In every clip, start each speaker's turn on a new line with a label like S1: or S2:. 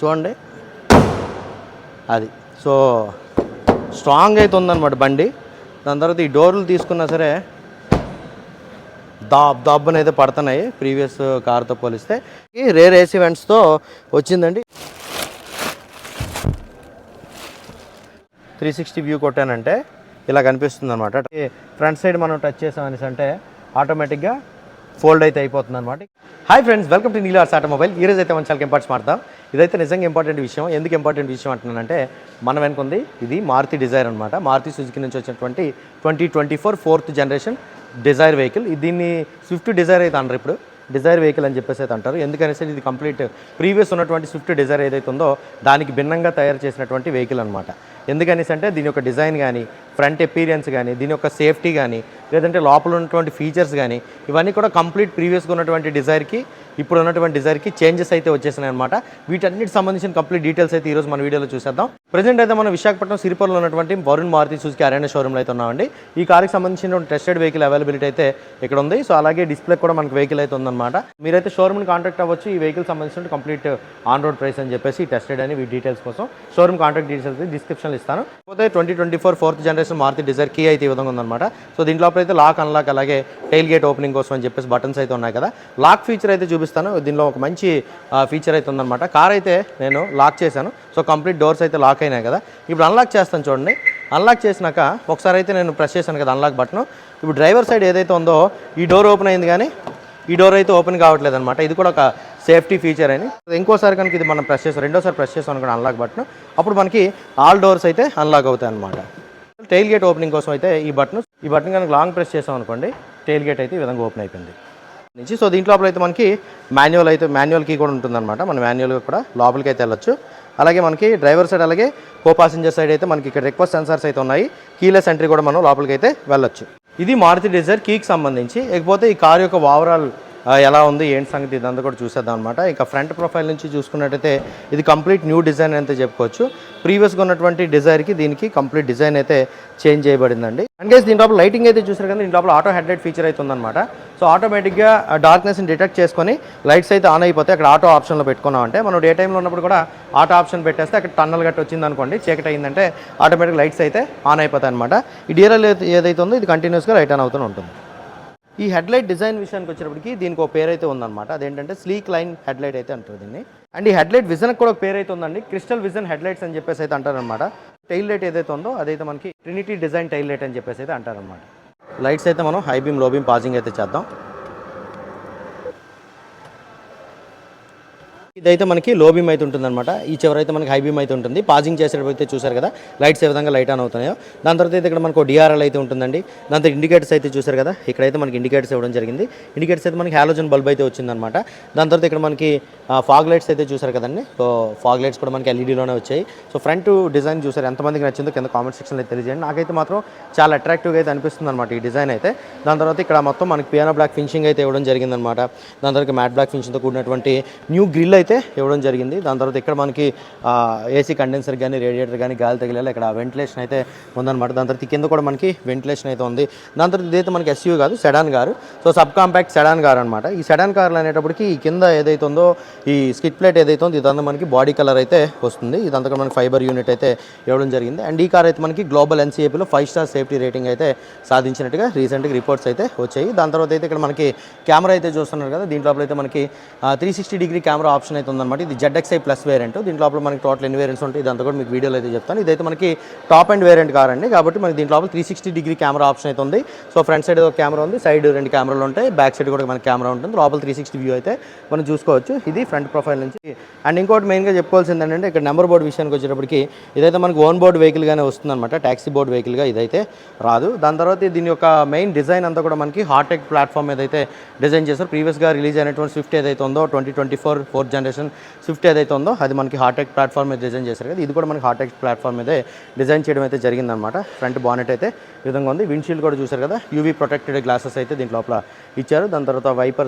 S1: చూడండి అది. So strong అయితే ఉందన్నమాట బండి. దాని తర్వాత ఈ డోర్లు తీసుకున్నా సరే దాబ్బని అయితే పడుతున్నాయి ప్రీవియస్ కార్తో పోలిస్తే. ఈ రేర్ ఏసీ వెంట్స్తో వచ్చిందండి. 360 వ్యూ కొట్టానంటే ఇలా కనిపిస్తుంది అనమాట. ఫ్రంట్ సైడ్ మనం టచ్ చేసామనేసి అంటే ఆటోమేటిక్గా ఫోల్డ్ అయితే అయిపోతుంది అనమాట. Hi friends, welcome to నీలార్స్ automobile. ఈరోజు అయితే మనం చాలా ఇంపార్టెంట్స్ మాట్లాడతాం. ఇదైతే నిజంగా ఇంపార్టెంట్ విషయం. ఎందుకు ఇంపార్టెంట్ విషయం అంటున్నానంటే మన వెనుకుంది ఇది మారుతి డిజైర్ అనమాట. మారుతి సుజుకి నుంచి వచ్చినటువంటి 2024 4th జనరేషన్ డిజైర్ వెహికల్. దీన్ని స్విఫ్ట్ డిజైర్ అయితే అంటారు, ఇప్పుడు డిజైర్ వెహికల్ అని చెప్పేసి అయితే అంటారు. ఎందుకనేసి ఇది కంప్లీట్ ప్రీవియస్ ఉన్నటువంటి స్విఫ్ట్ డిజైర్ ఏదైతే ఉందో దానికి భిన్నంగా తయారు చేసినటువంటి వెహికల్ అనమాట. ఎందుకనేసి అంటే దీని యొక్క డిజైన్ కానీ, ఫ్రంట్ ఎపీరియన్స్ కానీ, దీని యొక్క సేఫ్టీ కానీ, లేదంటే లోపల ఉన్నటువంటి ఫీచర్స్ కానీ ఇవన్నీ కూడా కంప్లీట్ ప్రీవియస్గా ఉన్నటువంటి డిజైర్కి ఇప్పుడు ఉన్నటువంటి డిజైర్కి చేంజెస్ అయితే వచ్చేసినాయి అనమాట. వీటన్నిటికి సంబంధించిన కంప్లీట్ డీటెయిల్స్ అయితే ఈరోజు మన వీడియోలో చూసేద్దాం. ప్రజెంట్ అయితే మనం విశాఖపట్నం సిరిపురంలో ఉన్నటువంటి వరుణ్ మారుతి సుజుకి అరేనా షోరూమ్లో అయితే ఉన్నామండి. ఈ కార్కి సంబంధించిన టెస్టెడ్ వెహికల్ అవైలబిలిటీ అయితే ఇక్కడ ఉంది. సో అలాగే డిస్ప్లే కూడా మనకు వెహికల్ అయితే ఉందన్నమాట. మీరైతే షోరూమ్ని కాంటాక్ట్ అవ్వచ్చు. ఈ వెహికల్ సంబంధించిన కంప్లీట్ ఆన్ రోడ్ ప్రైస్ అని చెప్పేసి టెస్టెడ్ అని ఈ డీటెయిల్స్ కోసం షోరూమ్ కాంటాక్ట్ డీటెయిల్స్ అయితే డిస్క్రిప్షన్లో ఇస్తాను. పోతే 2024 4th generation Maruti Dzire key అయితే ఈ విధంగా ఉందన్నమాట. సో దీంట్లో అయితే లాక్ అన్లాక్ అలాగే టైల్ గేట్ ఓపెనింగ్ కోసం అని చెప్పేసి బటన్స్ అయితే ఉన్నాయి కదా. లాక్ ఫీచర్ అయితే చూపిస్తాను. దీనిలో ఒక మంచి ఫీచర్ అయితే ఉందన్నమాట. కార్ అయితే నేను లాక్ చేశాను. సో కంప్లీట్ డోర్స్ అయితే లాక్ అయినాయి కదా. ఇప్పుడు అన్లాక్ చేస్తాను చూడండి. అన్లాక్ చేసినాక ఒకసారి అయితే నేను ప్రెస్ చేశాను కదా అన్లాక్ బటన్. ఇప్పుడు డ్రైవర్ సైడ్ ఏదైతే ఉందో ఈ డోర్ ఓపెన్ అయింది, కానీ ఈ డోర్ అయితే ఓపెన్ కావట్లేదు అనమాట. ఇది కూడా ఒక సేఫ్టీ ఫీచర్ అని. ఇంకోసారి కనుక ఇది మనం ప్రెస్ చేస్తాం, రెండోసారి ప్రెస్ చేస్తాం అనుకోండి అన్లాక్ బటన్, అప్పుడు మనకి ఆల్ డోర్స్ అయితే అన్లాక్ అవుతాయి అనమాట. టైల్ గేట్ ఓపెనింగ్ కోసం అయితే ఈ బటన్ కనుక లాంగ్ ప్రెస్ చేసాం అనుకోండి టైల్ గేట్ అయితే ఈ విధంగా ఓపెన్ అయిపోయింది నుంచి. సో దీంట్లో అయితే మనకి మాన్యువల్ కీ కూడా ఉంటుందన్నమాట. మనం మాన్యువల్గా కూడా లోపలికి అయితే వెళ్ళొచ్చు. అలాగే మనకి డ్రైవర్ సైడ్ అలాగే కో పాసింజర్ సైడ్ అయితే మనకి ఇక్కడ రిక్వెస్ట్ సెన్సార్స్ అయితే ఉన్నాయి. కీలెస్ ఎంట్రీ కూడా మనం లోపలికి అయితే వెళ్ళొచ్చు. ఇది మారుతి డిజైర్ కీకి సంబంధించి. ఇకపోతే ఈ కార్ యొక్క ఓవరాల్ ఎలా ఉంది ఏంటి సంగతి ఇదంతా కూడా చూసేద్దాం అనమాట. ఇక ఫ్రంట్ ప్రొఫైల్ నుంచి చూసుకున్నట్టయితే ఇది కంప్లీట్ న్యూ డిజైన్ అయితే చెప్పుకోవచ్చు. ప్రీవియస్గా ఉన్నటువంటి డిజైర్కి దీనికి కంప్లీట్ డిజైన్ అయితే చేంజ్ చేయబడిందండి. అండ్ గైస్ దీని లోపల లైటింగ్ అయితే చూసారు కదా. దీని లోపల ఆటో హెడ్లైట్ ఫీచర్ అయితే ఉందన్నమాట. సో ఆటోమేటిక్గా డార్క్నెస్ని డిటెక్ట్ చేసుకొని లైట్స్ అయితే ఆన్ అయిపోతే అక్కడ ఆటో ఆప్షన్లో పెట్టుకున్నాం అంటే మనం డే టైంలో ఉన్నప్పుడు కూడా ఆటో ఆప్షన్ పెట్టేస్తే అక్కడ టన్నల్ గట్టి వచ్చింది అనుకోండి, చీకటి అయిందంటే ఆటోమేటిక్ లైట్స్ అయితే ఆన్ అయిపోతాయి అనమాట. ఈ డిఆర్ఎల్ ఏదైతే ఉందో ఇది కంటిన్యూస్గా లైట్ ఆన్ అవుతూనే ఉంటుంది. ఈ హెడ్లైట్ డిజైన్ విషయానికి వచ్చేటప్పటికి దీనికి ఒక పేరు అయితే ఉందన్నమాట. అదేంటంటే స్లీక్ లైన్ హెడ్లైట్ అయితే అంటారు దీన్ని. అండ్ ఈ హెడ్లైట్ విజన్కి కూడా ఒక పేరు అయితే ఉందండి, క్రిస్టల్ విజన్ హెడ్లైట్స్ అని చెప్పేసి అయితే అంటారనమాట. టైల్ లైట్ ఏదైతే ఉందో అదైతే మనకి ట్రినిటీ డిజైన్ టైల్ లైట్ అని చెప్పేసి అయితే అంటారనమాట. లైట్స్ అయితే మనం హై బీమ్ లో బీమ్ పాజింగ్ అయితే చేద్దాం. ఇదైతే మనకి లో బీమ్ అయితే ఉంటుందన్నమాట. ఈ చివరైతే మనకి హై బీమ్ అయితే ఉంటుంది. పాజింగ్ చేసేటప్పుడు చూసారు కదా లైట్స్ ఏ విధంగా లైట్ ఆన్ అవుతున్నాయో. దాని తర్వాత అయితే ఇక్కడ మనకు డిఆర్ఎల్ అయితే ఉంటుందండి. దాని తర్వాత ఇండికేటర్స్ అయితే చూసారు కదా, ఇక్కడైతే మనకి ఇండికేటర్స్ ఇవ్వడం జరిగింది. ఇండికేటర్స్ అయితే మనకి హాలోజన్ బల్బ్ అయితే వచ్చిందనమాట. దాని తర్వాత ఇక్కడ మనకి ఫాగ్ లైట్స్ అయితే చూసారు కదండి. సో ఫాగ్ లైట్స్ కూడా మనకి ఎల్ఈడీలోనే వచ్చాయి. సో ఫ్రంట్ డిజైన్ చూసారు, ఎంతమందికి నచ్చిందో కింద కామెంట్ సెక్షన్లో అయితే తెలియజేయండి. నాకైతే మాత్రం చాలా అట్రాక్టివ్గా అయితే అనిపిస్తుంది అనమాట ఈ డిజైన్ అయితే. దాని తర్వాత ఇక్కడ మొత్తం మనకి పియానో బ్లాక్ ఫినిషింగ్ అయితే ఇవ్వడం జరిగిందనమాట. దాని తర్వాత మ్యాట్ బ్లాక్ ఫినిషింగ్తో కూడినటువంటి న్యూ గ్రిల్ అయితే ఇవ్వడం జరిగింది. దాని తర్వాత ఇక్కడ మనకి ఏసీ కండెన్సర్ కానీ రేడియేటర్ కానీ గాలి తగిలేలా ఇక్కడ వెంటిలేషన్ అయితే ఉందన్నమాట. దాని తర్వాత కింద కూడా మనకి వెంటిలేషన్ అయితే ఉంది. దాని తర్వాత ఇదైతే మనకి ఎస్యూవీ కాదు, sedan car. So sub compact sedan car అనమాట. ఈ సెడాన్ కార్లు అనేటప్పటికి ఈ కింద ఏదైతే ఉందో ఈ స్కిట్ ప్లేట్ ఏదైతే ఉందో ఇదంతా మనకి బాడీ కలర్ అయితే వస్తుంది. ఇదంతా కూడా మనకి ఫైబర్ యూనిట్ అయితే ఇవ్వడం జరిగింది. అండ్ ఈ కార్ అయితే మనకి గ్లోబల్ ఎన్సీఏపీలో 5 స్టార్ సేఫ్టీ రేటింగ్ అయితే సాధించినట్టుగా రీసెంట్గా రిపోర్ట్స్ అయితే వచ్చాయి. దాని తర్వాత అయితే ఇక్కడ మనకి కెమెరా అయితే చూస్తున్నారు కదా. దీంట్లో అయితే మనకి 360 డిగ్రీ కెమెరా ఆప్షన్ అయితే ఉందన్నమాట. ఇది ZXi ప్లస్ వేరియంట్. దీంట్లో మనకి టోటల్ ఎన్ని వేరియంట్స్ ఉంటాయి ఇదంతా కూడా మీకు వీడియోలో అయితే చెప్తాను. ఇదైతే మనకి టాప్ అండ్ వేరియంట్ కార్ అండి, కాబట్టి మనకి దీంట్లో 360 డిగ్రీ కెమెరా ఆప్షన్ అయితే ఉంది. సో ఫ్రంట్ సైడ్ ఒక కెమెరా ఉంది, సైడ్ 2 కెమెరాలు ఉంటాయి, బ్యాక్ సైడ్ కూడా మనకి కెమెరా ఉంటుంది. లోపల 360 వ్యూ అయితే మనం చూసుకోవచ్చు. ఇది ఫ్రంట్ ప్రొఫైల్ నుంచి. అండ్ ఇంకోటి మెయిన్గా చెప్పుకోవాల్సింది ఏంటంటే ఇక్కడ నెంబర్ బోర్డు విషయానికి వచ్చేటప్పటికి ఇదైతే మనకి ఓన్ బోర్డు వెహికల్గానే వస్తుందన్నమాట. ట్యాక్సీ బోర్డు వెహికల్గా ఇదైతే రాదు. దాని తర్వాత దీని యొక్క మెయిన్ డిజైన్ అంతా కూడా మనకి హార్టెక్ ప్లాట్ఫామ్ ఏదైతే డిజైన్ చేశారు. ప్రీవియస్గా రిలీజ్ అయినటువంటి స్విఫ్ట్ ఏదైతే ఉందో 2024 4th జనరేషన్ స్విఫ్ట్ ఏదైతే ఉందో అది మనకి హార్టెక్ ప్లాట్ఫామ్ మీద డిజైన్ చేశారు కదా. ఇది కూడా మనకి హార్టెక్ ప్లాట్ఫామ్ మీదే డిజైన్ చేయడం అయితే జరిగిందనమాట. ఫ్రంట్ బానెట్ అయితే ఈ విధంగా ఉంది. విండ్షీల్డ్ కూడా చూసారు కదా, యూవీ ప్రొటెక్టెడ్ గ్లాసెస్ అయితే దీంట్లో లోపల ఇచ్చారు. దాని తర్వాత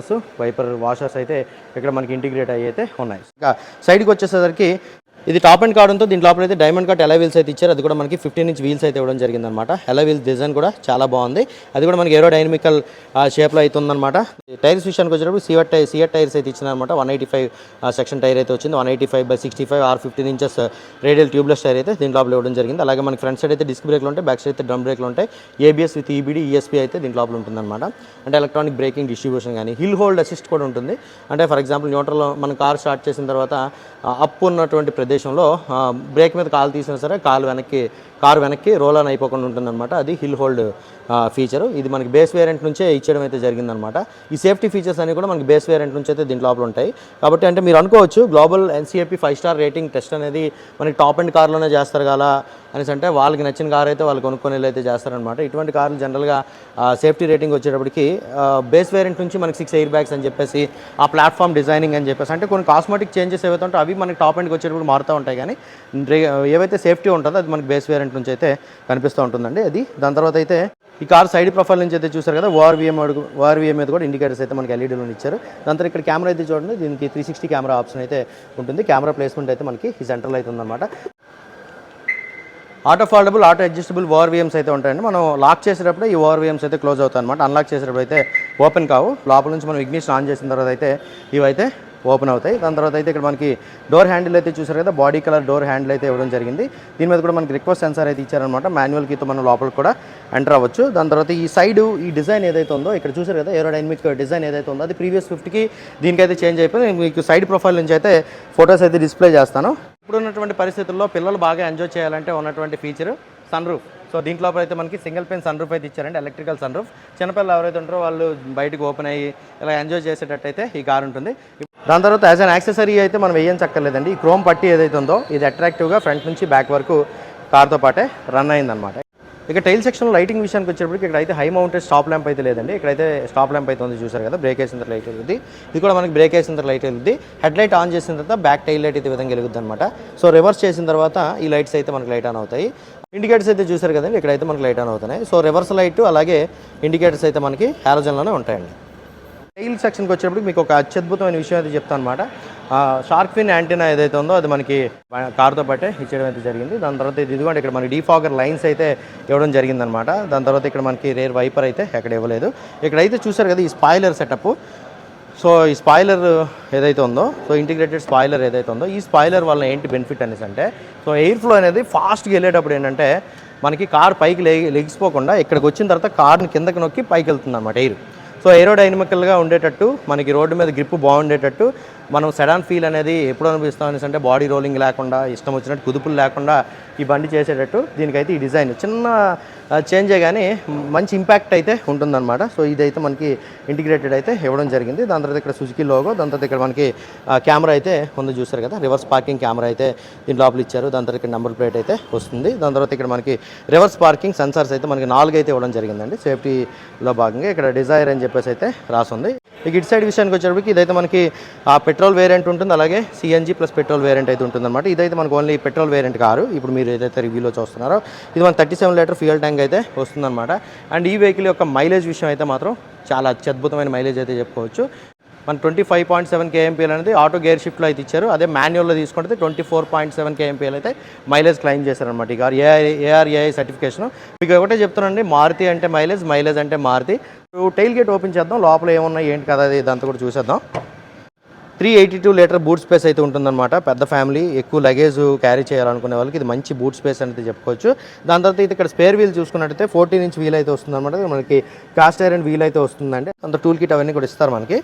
S1: వైపర్ వాషర్స్ అయితే ఇక్కడ మనకి ఇంటిగ్రేట్ అయ్యి అయితే ఉన్నాయి. ఇంకా సైడ్కి వచ్చేసరికి ఇది టాప్ అండ్ కార్డ్ ఉందో దీని లోపల అయితే డైమండ్ కట్ ఎలా వీల్స్ అయితే ఇచ్చారు. అది కూడా మనకి 15 ఇంచ్ వీల్స్ అయితే ఇవ్వడం జరిగిందనమాట. ఎలా వీల్స్ డిజైన్ కూడా చాలా బాగుంది. అది కూడా మనకి ఏరో డైనమికల్ షేప్లో అయితే ఉందన్నమాట. టైర్స్ విషయానికి వచ్చేటప్పుడు సియట్ టైర్స్ అయితే ఇచ్చిందనమాట. 185 సెక్షన్ టైర్ అయితే వచ్చింది. 185/65 15 ఇంచెస్ రేడియల్ ట్యూబ్లెస్ టైర్ అయితే దీని లోపల ఇవ్వడం జరిగింది. అలాగే మనకి ఫ్రంట్ సైడ్ అయితే డిస్క్ బ్రేక్లు ఉంటాయి, బ్యాక్ సైడ్ అయితే డ్రమ్ బ్రేక్లు ఉంటాయి. ABS విత్ EBD ESP అయితే దీని లోపల ఉంటుందన్నమాట. అంటే ఎలక్ట్రానిక్ బ్రేకింగ్ డిస్ట్రిబ్యూషన్ కానీ హిల్ హోల్డ్ అసిస్ట్ కూడా ఉంటుంది. అంటే ఫర్ ఎగ్జాంపుల్ న్యూట్రల్లో మన కార్ స్టార్ట్ చేసిన తర్వాత అప్ ఉన్నటువంటి ప్రదేశంలో బ్రేక్ మీద కాలు తీసినా సరే కారు వెనక్కి రోల్ ఆన్ అయిపోకుండా ఉంటుందన్నమాట. అది హిల్ హోల్డ్ ఫీచరు. ఇది మనకి బేస్ వేరియంట్ నుంచే ఇచ్చడం అయితే జరిగిందనమాట. ఈ సేఫ్టీ ఫీచర్స్ అన్ని కూడా మనకి బేస్ వేరియంట్ నుంచి అయితే దీంట్లో లోపల ఉంటాయి. కాబట్టి అంటే మీరు అనుకోవచ్చు global NCAP 5 star rating test అనేది మనకి టాప్ అండ్ కార్లోనే చేస్తారు కదా అనేసి, అంటే వాళ్ళకి నచ్చిన కార్ అయితే వాళ్ళు కొనుక్కొని అయితే చేస్తారనమాట. ఇటువంటి కార్లు జనరల్గా సేఫ్టీ రేటింగ్ వచ్చేటప్పటికి బేస్ వేరియంట్ నుంచి మనకి 6 ఎయిర్ బ్యాగ్స్ అని చెప్పేసి, ఆ ప్లాట్ఫామ్ డిజైనింగ్ అని చెప్పేసి, అంటే కొన్ని కాస్మెటిక్ చేంజెస్ ఏవైతే ఉంటాయో అవి మనకి టాప్ అండ్కి వచ్చేటప్పుడు మారుతూ ఉంటాయి. కానీ ఏవైతే సేఫ్టీ ఉంటుందో అది మనకి బేస్ వేరియంట్ నుంచి అయితే కనిపిస్తూ ఉంటుందండి. అది దాని తర్వాత అయితే ఈ కార్ సైడ్ ప్రొఫైల్ నుంచి అయితే చూసారు కదా, ORVM మీద కూడా ఇండికేటర్స్ అయితే మనకి ఎల్ఈడీలో ఇచ్చారు. దాని తర్వాత ఇక్కడ కెమెరా అయితే చూడండి, దీనికి 360 కెమెరా ఆప్షన్ అయితే ఉంటుంది. కెమెరా ప్లేస్మెంట్ అయితే మనకి ఈ సెంటర్లో అయితే ఉందన్నమాట. Auto foldable, auto adjustable ORVMs అయితే ఉంటాయండి. మనం లాక్ చేసేటప్పుడు ఈ ORVMs అయితే క్లోజ్ అవుతాయి అనమాట. అన్లాక్ చేసేటప్పుడు అయితే ఓపెన్ కావు. లోపల నుంచి మనం ఇగ్నిషన్ ఆన్ చేసిన తర్వాత అయితే ఇవైతే ఓపెన్ అవుతాయి. దాని తర్వాత అయితే ఇక్కడ మనకి డోర్ హ్యాండిల్ అయితే చూసారు కదా, బాడీ కలర్ డోర్ హ్యాండిల్ అయితే ఇవ్వడం జరిగింది. దీని మీద కూడా మనకి రిక్వెస్ట్ సెన్సార్ అయితే ఇచ్చారనమాట. మాన్యువల్ కీతో మనం లోపలికి కూడా ఎంటర్ అవ్వచ్చు. దాని తర్వాత ఈ సైడ్ ఈ డిజైన్ ఏదైతే ఉందో ఇక్కడ చూసారు కదా, ఏరోడైనమిక్ డిజైన్ ఏదైతే ఉందో అది ప్రీవియస్ 50కి దీనికైతే చేంజ్ అయిపోయింది. మీకు సైడ్ ప్రొఫైల్ నుంచి అయితే ఫొటోస్ అయితే డిస్ప్లే చేస్తాను. ఇప్పుడు ఉన్నటువంటి పరిస్థితుల్లో పిల్లలు బాగా ఎంజాయ్ చేయాలంటే ఉన్నటువంటి ఫీచర్ సన్ రూఫ్. సో దీంట్లో అయితే మనకి సింగిల్ పెన్ సన్ రూఫ్ అయితే ఇచ్చారండి, ఎలక్ట్రికల్ సన్ రూఫ్. చిన్నపిల్లలు ఎవరైతే ఉంటారో వాళ్ళు బయటకు ఓపెన్ అయ్యి ఇలా ఎంజాయ్ చేసేటట్టయితే ఈ కార్ ఉంటుంది. దాని తర్వాత యాజ్ అన్ యాక్సెసరీ అయితే మనం వేయించక్కర్లేదండి. ఈ క్రోమ్ పట్టి ఏదైతే ఉందో ఇది అట్రాక్టివ్గా ఫ్రంట్ నుంచి బ్యాక్ వరకు కార్తో పాటే రన్ అయిందనమాట. ఇక టైల్ సెక్షన్లో లైటింగ్ విషయానికి వచ్చేటప్పటికి ఇక్కడ అయితే హై మౌంటెడ్ స్టాప్ ల్యాంప్ అయితే లేదండి. ఇక్కడైతే స్టాప్ ల్యాంప్ అయితే ఉంది చూసారు కదా, బ్రేక్ వేసిన తర్వాత లైట్ వెలుగుద్ది. ఇది కూడా మనకి బ్రేక్ వేసిన తర్వాత లైట్ వెలుగుద్ది. హెడ్ లైట్ ఆన్ చేసిన తర్వాత బ్యాక్ టైల్ లైట్ అయితే విధంగా వెలుగుద్ది అనమాట. సో రివర్స్ చేసిన తర్వాత ఈ లైట్స్ అయితే మనకి లైట్ ఆన్ అవుతాయి. ఇండికేటర్స్ అయితే చూసారు కదండి, ఇక్కడైతే మనకి లైట్ ఆన్ అవుతున్నాయి. సో రివర్స్ లైట్ అలాగే ఇండికేటర్స్ అయితే మనకి హాలోజన్లోనే ఉంటాయండి. టైల్ సెక్షన్కి వచ్చేటప్పుడు మీకు ఒక అత్యద్భుతమైన విషయం అయితే చెప్తాను అనమాట. షార్క్ ఫిన్ యాంటీనా ఏదైతే ఉందో అది మనకి కార్తో పాటే ఇచ్చేయడం అయితే జరిగింది. దాని తర్వాత ఇదిగోండి ఇక్కడ మనకి డీఫాగర్ లైన్స్ అయితే ఇవ్వడం జరిగిందనమాట. దాని తర్వాత ఇక్కడ మనకి రేర్ వైపర్ అయితే ఎక్కడ ఇవ్వలేదు. ఇక్కడైతే చూసారు కదా ఈ స్పాయిలర్ సెటప్. సో ఈ స్పాయిలర్ ఏదైతే ఉందో, సో ఇంటిగ్రేటెడ్ స్పాయిలర్ ఏదైతే ఉందో, ఈ స్పాయిలర్ వల్ల ఏంటి బెనిఫిట్ అనేసి అంటే, సో ఎయిర్ ఫ్లో అనేది ఫాస్ట్గా వెళ్ళేటప్పుడు ఏంటంటే మనకి కార్ పైకి లెగిసిపోకుండా ఇక్కడికి వచ్చిన తర్వాత కార్ని కిందకి నొక్కి పైకి వెళ్తుంది అనమాట ఎయిర్. సో ఏరోడైనమికల్గా ఉండేటట్టు మనకి రోడ్డు మీద గ్రిప్ బాగుండేటట్టు మనం సెడాన్ ఫీల్ అనేది ఎప్పుడు అనిపిస్తాం అనేసి అంటే బాడీ రోలింగ్ లేకుండా ఇష్టం వచ్చినట్టు కుదుపులు లేకుండా ఈ బండి చేసేటట్టు దీనికైతే ఈ డిజైన్ చిన్న చేంజే కానీ మంచి ఇంపాక్ట్ అయితే ఉంటుందన్నమాట. సో ఇదైతే మనకి ఇంటిగ్రేటెడ్ అయితే ఇవ్వడం జరిగింది. దాని తర్వాత ఇక్కడ సుజుకి లోగో, దాని తర్వాత ఇక్కడ మనకి కెమెరా అయితే ఉంది చూసారు కదా, రివర్స్ పార్కింగ్ కెమెరా అయితే దీని లోపల ఇచ్చారు. దాని తర్వాత ఇక్కడ నెంబర్ ప్లేట్ అయితే వస్తుంది. దాని తర్వాత ఇక్కడ మనకి రివర్స్ పార్కింగ్ సెన్సార్స్ అయితే మనకి 4 అయితే ఇవ్వడం జరిగిందండి. సేఫ్టీలో భాగంగా ఇక్కడ డిజైర్ అని చెప్పేసి అయితే రాసుంది. ఇక ఇటు సైడ్ విషయానికి వచ్చేటప్పటికి ఇదైతే మనకి పెట్రోల్ వేరియంట్ ఉంటుంది, అలాగే CNG ప్లస్ పెట్రోల్ వేరియంట్ అయితే ఉంటుందన్నమాట. ఇదైతే మనకు ఓన్లీ పెట్రోల్ వేరియంట్ కారు. ఇప్పుడు మీరు ఏదైతే రివ్యూలో చూస్తున్నారో ఇది మన 37 లీటర్ ఫ్యూయల్ ట్యాంక్ అయితే వస్తుందన్నమాట. అండ్ ఈ వెహికల్ యొక్క మైలేజ్ విషయం అయితే మాత్రం చాలా అత్యద్భుతమైన మైలేజ్ అయితే చెప్పుకోవచ్చు. మన 25.7 kmpl అనేది ఆటో గేర్ షిఫ్ట్లో అయితే ఇచ్చారు. అదే మాన్యువల్లో తీసుకుంటే 24.7 kmpl అయితే మైలేజ్ క్లైమ్ చేశారనమాట. ఈ కార్ ARAI సర్టిఫికేషన్. మీకు ఒకటే చెప్తున్నానండి, మారుతి అంటే మైలేజ్ అంటే మారుతి. టైల్ గేట్ ఓపెన్ చేద్దాం, లోపల ఏమున్నాయి ఏంటి కదా ఇదంతా కూడా చూసేద్దాం. 382 లీటర్ బూట్ స్పేస్ అయితే ఉంటుందన్నమాట. పెద్ద ఫ్యామిలీ ఎక్కువ లగేజ్ క్యారీ చేయాలనుకునే వాళ్ళకి ఇది మంచి బూట్ స్పేస్ అనేది చెప్పుకోవచ్చు. దాని తర్వాత అయితే ఇక్కడ స్పేర్ వీల్ చూసుకున్నట్టయితే 14 ఇంచ్ వీల్ అయితే వస్తుందన్నమాట. మనకి కాస్ట్ ఐరన్ వీల్ అయితే వస్తుందండి. అంత టూల్ కిట్ అవన్నీ కూడా ఇస్తారు మనకి.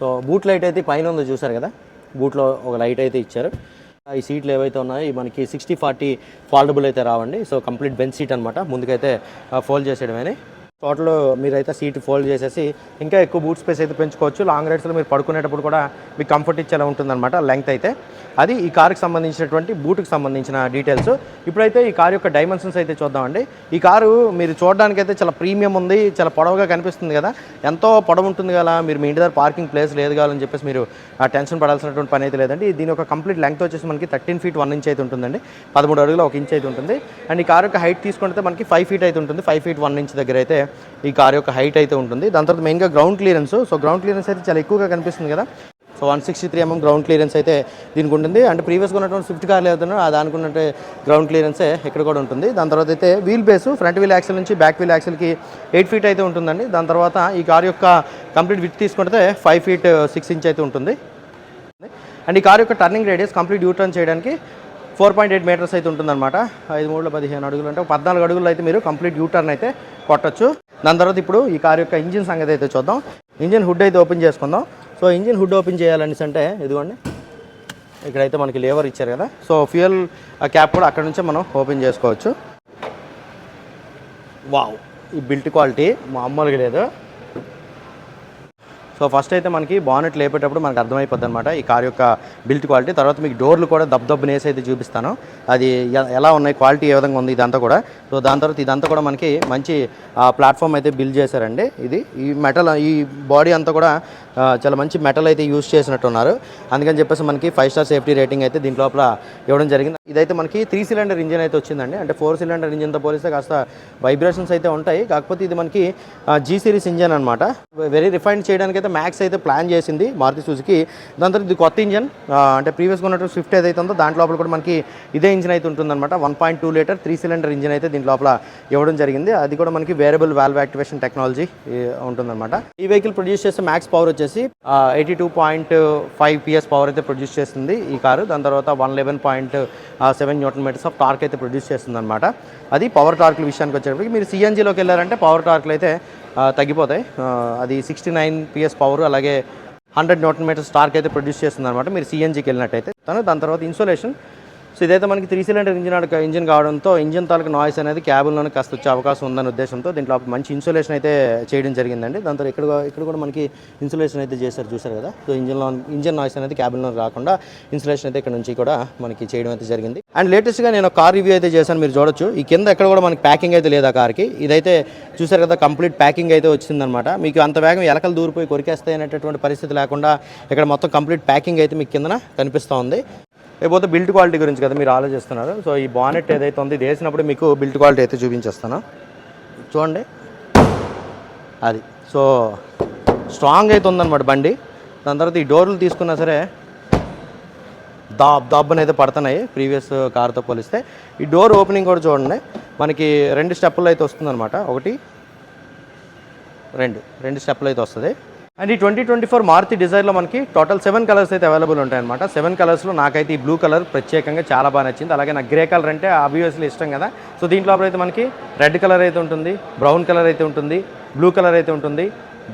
S1: సో బూట్ లైట్ అయితే పైన ఉందో చూసారు కదా, బూట్లో ఒక లైట్ అయితే ఇచ్చారు. ఈ సీట్లు ఏవైతే ఉన్నాయో మనకి 60/40 ఫోల్డబుల్ అయితే రావండి. సో కంప్లీట్ బెంచ్ సీట్ అనమాట. ముందుకైతే ఫోల్డ్ చేసేయడమని. టోటల్ మీరైతే సీట్ ఫోల్డ్ చేసేసి ఇంకా ఎక్కువ బూట్ స్పేస్ అయితే పెంచుకోవచ్చు. లాంగ్ రైడ్స్లో మీరు పడుకునేటప్పుడు కూడా మీకు కంఫర్ట్ ఇచ్చేలా ఉంటుందన్నమాట లెంగ్త్ అయితే. అది ఈ కారుకి సంబంధించినటువంటి బూట్కి సంబంధించిన డీటెయిల్స్. ఇప్పుడైతే ఈ కారు యొక్క డైమెన్షన్స్ అయితే చూద్దామండి. ఈ కారు మీరు చూడడానికైతే చాలా ప్రీమియం ఉంది, చాలా పొడవుగా కనిపిస్తుంది కదా. ఎంతో పొడవు ఉంటుంది కదా, మీరు మీ ఇంటి దగ్గర పార్కింగ్ ప్లేస్ లేదు కావాలని చెప్పేసి మీరు టెన్షన్ పడాల్సినటువంటి పని అయితే లేదండి. దీని యొక్క కంప్లీట్ లెంగ్త్ వచ్చేసి మనకి 13 feet 1 inch అయితే ఉంటుందండి. 13 అడుగుల 1 inch అయితే ఉంటుంది. అండ్ ఈ కారు యొక్క హైట్ తీసుకుంటే మనకి 5 feet అయితే ఉంటుంది. 5 feet 1 inch దగ్గర అయితే ఈ కార్ యొక్క హైట్ అయితే ఉంటుంది. దాని తర్వాత మెయిన్గా ground clearance. So ground clearance అయితే చాలా ఎక్కువగా కనిపిస్తుంది కదా. సో 163 mm గ్రౌండ్ క్లియరెన్స్ అయితే దీనికి ఉంటుంది. అంటే ప్రీవియస్గా ఉన్నటువంటి స్విఫ్ట్ కార్లు ఏదైనా దానికి ఉన్నట్టు గ్రౌండ్ క్లియరెన్సే ఇక్కడ కూడా ఉంటుంది. దాని తర్వాత అయితే wheel base front wheel axle నుంచి బ్యాక్ వీల్ యాక్సిల్కి 8 feet అయితే ఉంటుందండి. దాని తర్వాత ఈ కార్ యొక్క కంప్లీట్ విడ్త్ తీసుకుంటే 5 feet 6 inch అయితే ఉంటుంది. అండ్ ఈ కార్ యొక్క turning radius complete you turn చేయడానికి 4.8 meters అయితే ఉంటుందన్నమాట. 5×3 = 15 అడుగులు అంటే 14 అడుగులు అయితే మీరు కంప్లీట్ యూ టర్న్ అయితే కొట్టచ్చు. దాని తర్వాత ఇప్పుడు ఈ కార్ యొక్క ఇంజిన్ సంగతి అయితే చూద్దాం. ఇంజిన్ హుడ్ అయితే ఓపెన్ చేసుకుందాం. సో ఇంజిన్ హుడ్ ఓపెన్ చేయాలనేసి అంటే ఇదిగోండి, ఇక్కడైతే మనకి లేవర్ ఇచ్చారు కదా. సో ఫ్యూయల్ క్యాప్ కూడా అక్కడ నుంచే మనం ఓపెన్ చేసుకోవచ్చు. వావ్, ఈ బిల్ట్ క్వాలిటీ మామూలుగా లేదు. సో ఫస్ట్ అయితే మనకి బానెట్ లేపేటప్పుడు మనకు అర్థమైపోద్ది అనమాట ఈ కార్ యొక్క బిల్ట్ క్వాలిటీ. తర్వాత మీకు డోర్లు కూడా దబ్బనేసి అయితే చూపిస్తాను, అది ఎలా ఉన్నాయి, క్వాలిటీ ఏ విధంగా ఉంది ఇదంతా కూడా. సో దాని తర్వాత ఇదంతా కూడా మనకి మంచి ప్లాట్ఫామ్ అయితే బిల్డ్ చేశారండి. ఈ మెటల్, ఈ బాడీ అంతా కూడా చాలా మంచి మెటల్ అయితే యూజ్ చేసినట్టున్నారు. అందుకని చెప్పేసి మనకి 5 star సేఫ్టీ రేటింగ్ అయితే దీని లోపల ఇవ్వడం జరిగింది. ఇదైతే మనకి 3 cylinder ఇంజిన్ అయితే వచ్చిందండి. అంటే 4 cylinder ఇంజిన్తో పోలిస్తే కాస్త వైబ్రేషన్స్ అయితే ఉంటాయి. కాకపోతే ఇది మనకి G series ఇంజిన్ అనమాట. వెరీ రిఫైన్ చేయడానికి అయితే మ్యాక్స్ అయితే ప్లాన్ చేసింది మారుతి సుజుకి. దాని తర్వాత ఇది కొత్త ఇంజిన్, అంటే ప్రీవియస్గా ఉన్నట్టు స్విఫ్ట్ ఏదైతే ఉందో దాంట్లో లోపల కూడా మనకి ఇదే ఇంజిన్ అయితే ఉంటుందన్నమాట. 1.2 liter 3 cylinder ఇంజిన్ అయితే దీని లోపల ఇవ్వడం జరిగింది. అది కూడా మనకి వేరియబుల్ వాల్వ్ యాక్టివేషన్ టెక్నాలజీ ఉంటుందన్నమాట. ఈ వెహికల్ ప్రొడ్యూస్ చేసే మ్యాక్స్ పవర్ వచ్చేసి 82.5 PS పవర్ అయితే ప్రొడ్యూస్ చేస్తుంది ఈ కారు. దాని తర్వాత 111.7 Nm ఆఫ్ టార్క్ అయితే ప్రొడ్యూస్ చేస్తుంది అనమాట. అది పవర్ టార్క్ల విషయానికి వచ్చేటప్పటికి మీరు సిఎన్జిలోకి వెళ్ళారంటే పవర్ టార్క్లు అయితే తగ్గిపోతాయి. అది 69 PS పవర్, అలాగే 100 Nm టార్క్ అయితే ప్రొడ్యూస్ చేస్తుంది అనమాట మీరు సిఎన్జికి వెళ్ళినట్టయితే. దాని తర్వాత ఇన్సులేషన్. సో ఇదైతే మనకి 3 cylinder ఇంజిన్ కావడంతో ఇంజిన్ తాలూకు నాయిస్ అనేది క్యాబిన్లోనే కాస్త వచ్చే అవకాశం ఉందనే ఉద్దేశంతో దీంట్లో మంచి ఇన్సులేషన్ అయితే చేయడం జరిగిందండి. దాని తర్వాత ఇక్కడ కూడా మనకి ఇన్సులేషన్ అయితే చూసారు కదా. సో ఇంజిన్ నాయిస్ అనేది క్యాబిన్లో రాకుండా ఇన్సులేషన్ అయితే ఇక్కడ నుంచి కూడా మనకి చేయడం అయితే జరిగింది. అండ్ లేటెస్ట్గా నేను కార్ రివ్యూ అయితే చేశాను, మీరు చూడొచ్చు. ఈ కింద ఎక్కడ కూడా మనకి ప్యాకింగ్ అయితే లేదు ఆ కార్కి. ఇదైతే చూసారు కదా, కంప్లీట్ ప్యాకింగ్ అయితే వచ్చిందనమాట. మీకు అంత వేగం ఎలకలు దూరిపోయి కొరికేస్తాయి అనేటటువంటి పరిస్థితి లేకుండా ఇక్కడ మొత్తం కంప్లీట్ ప్యాకింగ్ అయితే మీకు కిందన కనిపిస్తూ ఉంది. లేకపోతే బిల్ట్ క్వాలిటీ గురించి కదా మీరు ఆలోచిస్తున్నారు. సో ఈ బానెట్ ఏదైతే ఉంది ఇది వేసినప్పుడు మీకు బిల్ట్ క్వాలిటీ అయితే చూపించేస్తాను, చూడండి. అది సో స్ట్రాంగ్ అయితే ఉందన్నమాట బండి. దాని తర్వాత ఈ డోర్లు తీసుకున్నా సరే దాబ్బని అయితే పడుతున్నాయి ప్రీవియస్ కార్తో పోలిస్తే. ఈ డోర్ ఓపెనింగ్ కూడా చూడండి, మనకి 2 స్టెప్పులు అయితే వస్తుందన్నమాట. 1 2 స్టెప్పులు అయితే వస్తుంది. అండ్ ఈ 2024 మారుతి డిజైర్లో మనకి టోటల్ 7 కలర్స్ అయితే అవైలబుల్ ఉంటాయన్నమాట. 7 కలర్స్లో నాకైతే ఈ బ్లూ కలర్ ప్రత్యేకంగా చాలా బాగా నచ్చింది. అలాగే నాకు గ్రే కలర్ అంటే ఆబ్వియస్లీ ఇష్టం కదా. సో దీంట్లో అయితే మనకి రెడ్ కలర్ అయితే ఉంటుంది, బ్రౌన్ కలర్ అయితే ఉంటుంది, బ్లూ కలర్ అయితే ఉంటుంది,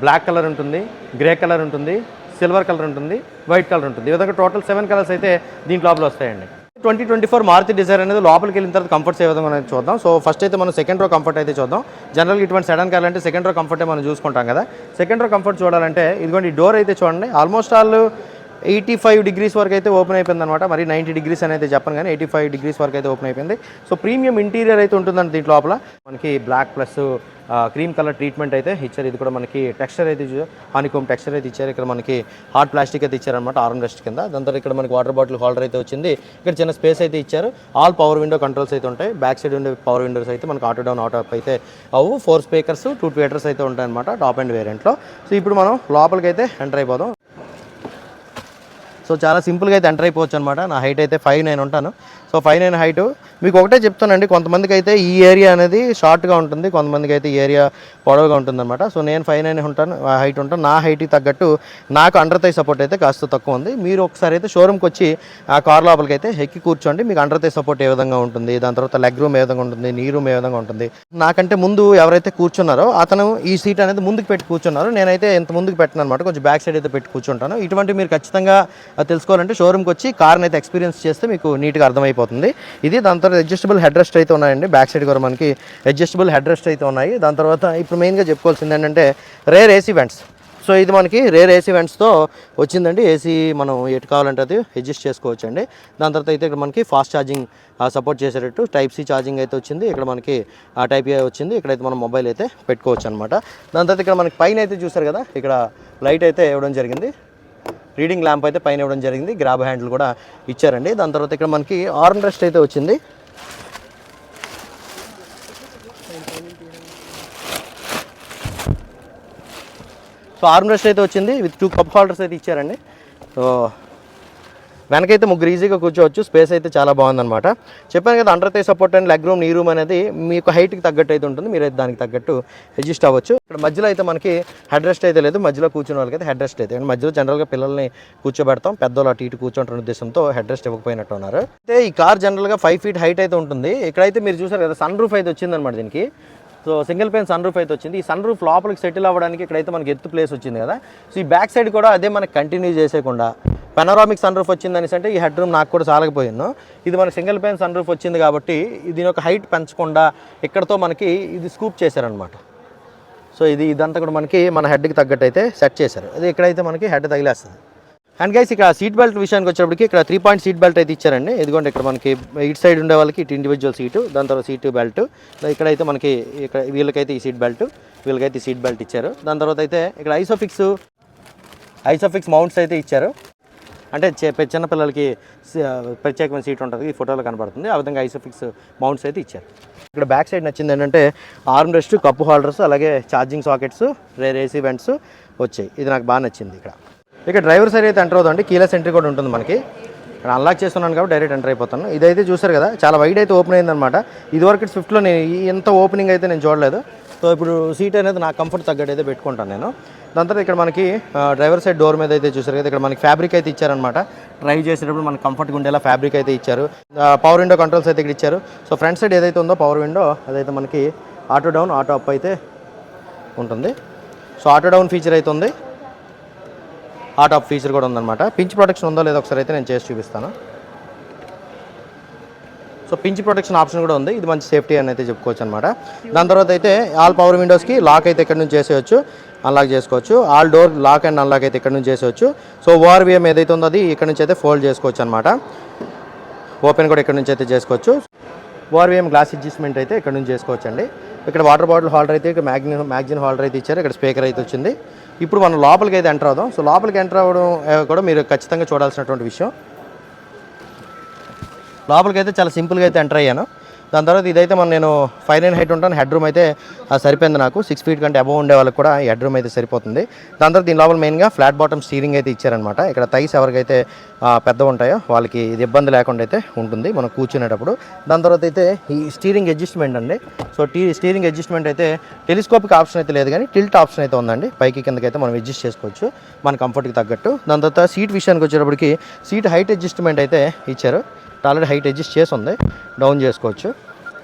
S1: బ్లాక్ కలర్ ఉంటుంది, గ్రే కలర్ ఉంటుంది, సిల్వర్ కలర్ ఉంటుంది, వైట్ కలర్ ఉంటుంది. ఈ విధంగా టోటల్ 7 కలర్స్ అయితే దీంట్లో వస్తాయండి. 2024 మారుతి డిజైర్ అనేది లోపలికి వెళ్ళిన తర్వాత కంఫర్ట్స్ ఏ విధంగా అనేది చూద్దాం. సో ఫస్ట్ అయితే మనం సెకండ్ రో కంఫర్ట్ అయితే చూద్దాం. జనరల్గా ఇటువంటి సెడాన్ కార్లు అంటే సెకండ్ రో కంఫర్టే మనం చూసుకుంటాం కదా. సెకండ్ రో కంఫర్ట్ చూడాలంటే ఇదిగోండి, ఈ డోర్ అయితే చూడండి, ఆల్మోస్ట్ ఆల్ 85 degrees వరకు అయితే ఓపెన్ అయిపోయింది అనమాట. మరి 90 degrees అనేది చెప్పను కానీ 85 degrees వరకు అయితే ఓపెన్ అయిపోయింది. సో ప్రీమియం ఇంటీరియర్ అయితే ఉంటుందండి దీంట్లో లోపల. మనకి black plus cream colour treatment అయితే ఇచ్చారు. ఇది కూడా మనకి టెక్స్చర్ అయితే హానికోమ్ టెక్స్చర్ అయితే ఇచ్చారు. ఇక్కడ మనకి హార్డ్ ప్లాస్టిక్ అయితే ఇచ్చారనమాట ఆర్మ్ రెస్ట్ కింద. దాని తర్వాత ఇక్కడ మనకి వాటర్ బాటిల్ హోల్డర్ అయితే వచ్చింది. ఇక్కడ చిన్న స్పేస్ అయితే ఇచ్చారు. ఆల్ పవర్ విండో కంట్రోల్స్ అయితే ఉంటాయి. బ్యాక్ సైడ్ ఉండే పవర్ విండోస్ అయితే మనకి ఆటో డౌన్ ఆటో అప్ అయితే 4 స్పీకర్స్ 2 ట్విటర్స్ అయితే ఉంటాయన్నమాట టాప్ అండ్ వేరియంట్లో. సో ఇప్పుడు మనం లోపలికి అయితే ఎంటర్ అయిపోదాం. సో చాలా సింపుల్గా అయితే ఎంటర్ అయిపోవచ్చు అనమాట. నా హైట్ అయితే 5'9" ఉంటాను. So 5'9" height. మీకు ఒకటే చెప్తానండి, కొంతమందికి అయితే ఈ ఏరియా అనేది షార్ట్గా ఉంటుంది, కొంతమందికి అయితే ఈ ఏరియా పొడవుగా ఉంటుంది అనమాట. సో నేను 5'9" ఉంటాను, హైట్ ఉంటాను. నా హైట్కి తగ్గట్టు నాకు అండర్ థై సపోర్ట్ అయితే కాస్త తక్కువ ఉంది. మీరు ఒకసారి అయితే షోరూమ్కి వచ్చి ఆ కార్ లోపలికి అయితే ఎక్కి కూర్చోండి, మీకు అండర్ థై సపోర్ట్ ఏ విధంగా ఉంటుంది, దాని తర్వాత లెగ్ రూమ్ ఏ విధంగా ఉంటుంది, నీ రూమ్ ఏ విధంగా ఉంటుంది. నాకంటే ముందు ఎవరైతే కూర్చున్నారో అతను ఈ సీట్ అనేది ముందుకు పెట్టి కూర్చున్నారు, నేనైతే ఎంత ముందుకు పెట్టను అనమాట, కొంచెం బ్యాక్ సైడ్ అయితే పెట్టి కూర్చుంటాను. ఇటువంటి మీరు ఖచ్చితంగా తెలుసుకోవాలంటే షోరూమ్కి వచ్చి కార్ని అయితే ఎక్స్పీరియన్స్ చేస్తే మీకు నీట్గా అర్థమైపోతుంది. ఇది దాని తర్వాత అడ్జస్టబుల్ హెడ్ రెస్ట్ అయితే ఉన్నాయండి. బ్యాక్ సైడ్ కూడా మనకి అడ్జస్టబుల్ హెడ్ రెస్ట్ అయితే ఉన్నాయి. దాని తర్వాత ఇప్పుడు మెయిన్గా చెప్పుకోవాల్సింది ఏంటంటే రేర్ ఏసీ వెంట్స్. సో ఇది మనకి రేర్ ఏసీ వెంట్స్తో వచ్చిందండి. ఏసీ మనం ఎటు కావాలంటే అది అడ్జస్ట్ చేసుకోవచ్చు అండి. దాని తర్వాత అయితే ఇక్కడ మనకి ఫాస్ట్ ఛార్జింగ్ సపోర్ట్ చేసేటట్టు టైప్ సి ఛార్జింగ్ అయితే వచ్చింది. ఇక్కడ మనకి టైప్ ఏ వచ్చింది. ఇక్కడైతే మనం మొబైల్ అయితే పెట్టుకోవచ్చు అనమాట. దాని తర్వాత ఇక్కడ మనకి పైన అయితే చూసారు కదా, ఇక్కడ లైట్ అయితే ఇవ్వడం జరిగింది. రీడింగ్ ల్యాంప్ అయితే పైన ఇవ్వడం జరిగింది. గ్రాబ్ హ్యాండిల్ కూడా ఇచ్చారండి. దాని తర్వాత ఇక్కడ మనకి ఆర్మ్ రెస్ట్ అయితే వచ్చింది. సో ఆర్మ్ రెస్ట్ అయితే వచ్చింది విత్ 2 కప్ హోల్డర్స్ అయితే ఇచ్చారండి. సో వెనకైతే ముగ్గురు ఈజీగా కూర్చోవచ్చు, స్పేస్ అయితే చాలా బాగుందన్నమాట. చెప్పాను కదా under thigh support and leg room, knee room అనేది మీకు హైట్కి తగ్గట్టు అయితే ఉంటుంది, మీరైతే దానికి తగ్గట్టు అడ్జస్ట్ అవ్వచ్చు. ఇక్కడ మధ్యలో అయితే మనకి హెడ్ రెస్ట్ అయితే లేదు, మధ్యలో కూర్చున్న వాళ్ళకి అయితే హెడ్ రెస్ట్ అయితే, మధ్యలో జనరల్గా పిల్లల్ని కూర్చోబెడతాం, పెద్దోళ్ళు అటు ఇటు కూర్చోంటున్న ఉద్దేశంతో హెడ్ రెస్ట్ ఇవ్వకపోయినట్టు ఉన్నారు. అయితే ఈ కార్ జనరల్గా 5 feet హైట్ అయితే ఉంటుంది. ఇక్కడైతే మీరు చూసారు కదా సన్ రూఫ్ అయితే వచ్చిందనమాట దీనికి. So single pane sunroof అయితే వచ్చింది. ఈ సన్ రూఫ్ లోపలికి సెటిల్ అవ్వడానికి ఇక్కడైతే మనకి ఎత్తు ప్లేస్ వచ్చింది కదా. సో ఈ బ్యాక్ సైడ్ కూడా అదే మనకి కంటిన్యూ చేసేయకుండా పెనరామిక్ సన్ రూఫ్ వచ్చిందనేసి అంటే ఈ హెడ్ రూమ్ నాకు కూడా చాలకపోయాను. ఇది మనకి సింగిల్ పెయిన్ సన్ రూఫ్ వచ్చింది కాబట్టి దీని యొక్క హైట్ పెంచకుండా ఇక్కడతో మనకి ఇది స్కూప్ చేశారనమాట. సో ఇదంతా కూడా మనకి మన హెడ్కి తగ్గట్టు అయితే సెట్ చేశారు. ఇది ఇక్కడైతే మనకి హెడ్ తగిలేస్తుంది. అండ్ గైస్ ఇక్కడ సీట్ బెల్ట్ విషయానికి వచ్చేప్పటికి ఇక్కడ 3 point సీట్ బెల్ట్ అయితే ఇచ్చారండి. ఇదిగోండి ఇక్కడ మనకి ఇటు సైడ్ ఉండే వాళ్ళకి ఇటు ఇండివిజువల్ సీటు, దాని తర్వాత సీటు బెల్ట్, ఇక్కడైతే మనకి ఇక్కడ వీళ్ళకైతే ఈ సీట్ బెల్ట్, వీళ్ళకైతే ఈ సీట్ బెల్ట్ ఇచ్చారు. దాని తర్వాత అయితే ఇక్కడ ఐసోఫిక్స్ మౌంట్స్ అయితే ఇచ్చారు. అంటే చిన్నపిల్లలకి ప్రత్యేకమైన సీట్ ఉంటుంది, ఈ ఫోటోలో కనబడుతుంది. ఆ విధంగా ఐసోఫిక్స్ మౌంట్స్ అయితే ఇచ్చారు. ఇక్కడ బ్యాక్ సైడ్ నచ్చింది ఏంటంటే ఆర్మ్ రెస్ట్, కప్పు హోల్డర్స్, అలాగే ఛార్జింగ్ సాకెట్స్, ఏసీ వెంట్స్ వచ్చాయి. ఇది నాకు బాగా నచ్చింది. ఇక్కడ డ్రైవర్ సైడ్ అయితే ఎంటర్ అవుతుంది, కీలెస్ ఎంట్రీ కూడా ఉంటుంది మనకి. ఇక్కడ అన్లాక్ చేస్తున్నాను కాబట్టి డైరెక్ట్ ఎంటర్ అయిపోతాను. ఇదైతే చూసారు కదా చాలా వైడ్ అయితే ఓపెన్ అయిందనమాట. ఇదివరకు స్విఫ్ట్లో నేను ఇంత ఓపెనింగ్ అయితే నేను చూడలేదు. సో ఇప్పుడు సీట్ అనేది నాకు కంఫర్ట్ తగ్గట్టు అయితే పెట్టుకుంటాను నేను. దాని తర్వాత ఇక్కడ మనకి డ్రైవర్ సైడ్ డోర్ మీద అయితే చూసారు కదా, ఇక్కడ మనకి ఫ్యాబ్రిక్ అయితే ఇచ్చారనమాట. డ్రైవ్ చేసేటప్పుడు మనకి కంఫర్ట్గా ఉండేలా ఫ్యాబ్రిక్ అయితే ఇచ్చారు. పవర్ విండో కంట్రోల్స్ అయితే ఇక్కడ ఇచ్చారు. సో ఫ్రంట్ సైడ్ ఏదైతే ఉందో పవర్ విండో అదైతే మనకి ఆటో డౌన్, ఆటో అప్ అయితే ఉంటుంది. సో ఆటో డౌన్ ఫీచర్ అయితే ఉంది, ఆటో అప్ ఫీచర్ కూడా ఉందన్నమాట. పించ్ ప్రొటెక్షన్ ఉందో లేదో ఒకసారి అయితే నేను చేసి చూపిస్తాను. సో పించ్ ప్రొటెక్షన్ ఆప్షన్ కూడా ఉంది, ఇది మంచి సేఫ్టీ అని అయితే చెప్పుకోవచ్చు అనమాట. దాని తర్వాత అయితే ఆల్ పవర్ విండోస్కి లాక్ అయితే ఇక్కడ నుంచి చేసేయచ్చు, అన్లాక్ చేసుకోవచ్చు. All door lock and unlock అయితే ఇక్కడ నుంచి చేసేయచ్చు. సో ఓఆర్వీఎం ఏదైతే ఉందో అది ఇక్కడ నుంచి అయితే ఫోల్డ్ చేసుకోవచ్చు అనమాట. ఓపెన్ కూడా ఇక్కడ నుంచి అయితే చేసుకోవచ్చు. ఓఆర్వీఎం గ్లాస్ అడ్జస్ట్మెంట్ అయితే ఇక్కడ నుంచి చేసుకోవచ్చు అండి. ఇక్కడ వాటర్ బాటిల్ హోల్డర్ అయితే, ఇక్కడ మ్యాగ్జిన్ హోల్డర్ అయితే ఇచ్చారు. ఇక్కడ స్పీకర్ అయితే వచ్చింది. ఇప్పుడు మనం లోపలికి అయితే ఎంటర్ అవుదాం. సో లోపలికి ఎంటర్ అవ్వడం కూడా మీరు ఖచ్చితంగా చూడాల్సినటువంటి విషయం. లోపలికి అయితే చాలా సింపుల్గా అయితే ఎంటర్ అయ్యాను. దాని తర్వాత ఇదైతే నేను 5'9" హైట్ ఉంటాను. హెడ్ రూమ్ అయితే సరిపోయింది నాకు. 6 feet కంటే అబవ్ ఉండే వాళ్ళకి కూడా హెడ్ రూమ్ అయితే సరిపోతుంది. దాని తర్వాత దీని లోపల మెయిన్గా ఫ్లాట్ బాటమ్ స్టీరింగ్ అయితే ఇచ్చారనమాట. ఇక్కడ థైస్ ఎవరికైతే పెద్ద ఉంటాయో వాళ్ళకి ఇది ఇబ్బంది లేకుండా అయితే ఉంటుంది మనం కూర్చునేటప్పుడు. దాని తర్వాత అయితే ఈ స్టీరింగ్ అడ్జస్ట్మెంట్ అండి. సో స్టీరింగ్ అడ్జస్ట్మెంట్ అయితే టెలిస్కోపిక్ ఆప్షన్ అయితే లేదు, కానీ టిల్ట్ ఆప్షన్ అయితే ఉందండి. పైకి కిందకైతే మనం అడ్జస్ట్ చేసుకోవచ్చు మన కంఫర్ట్కి తగ్గట్టు. దాని తర్వాత సీట్ విషయానికి వచ్చేటప్పటికి సీట్ హైట్ అడ్జస్ట్మెంట్ అయితే ఇచ్చారు. ఆల్రెడీ హైట్ అడ్జస్ట్ చేసి ఉంది, డౌన్ చేసుకోవచ్చు.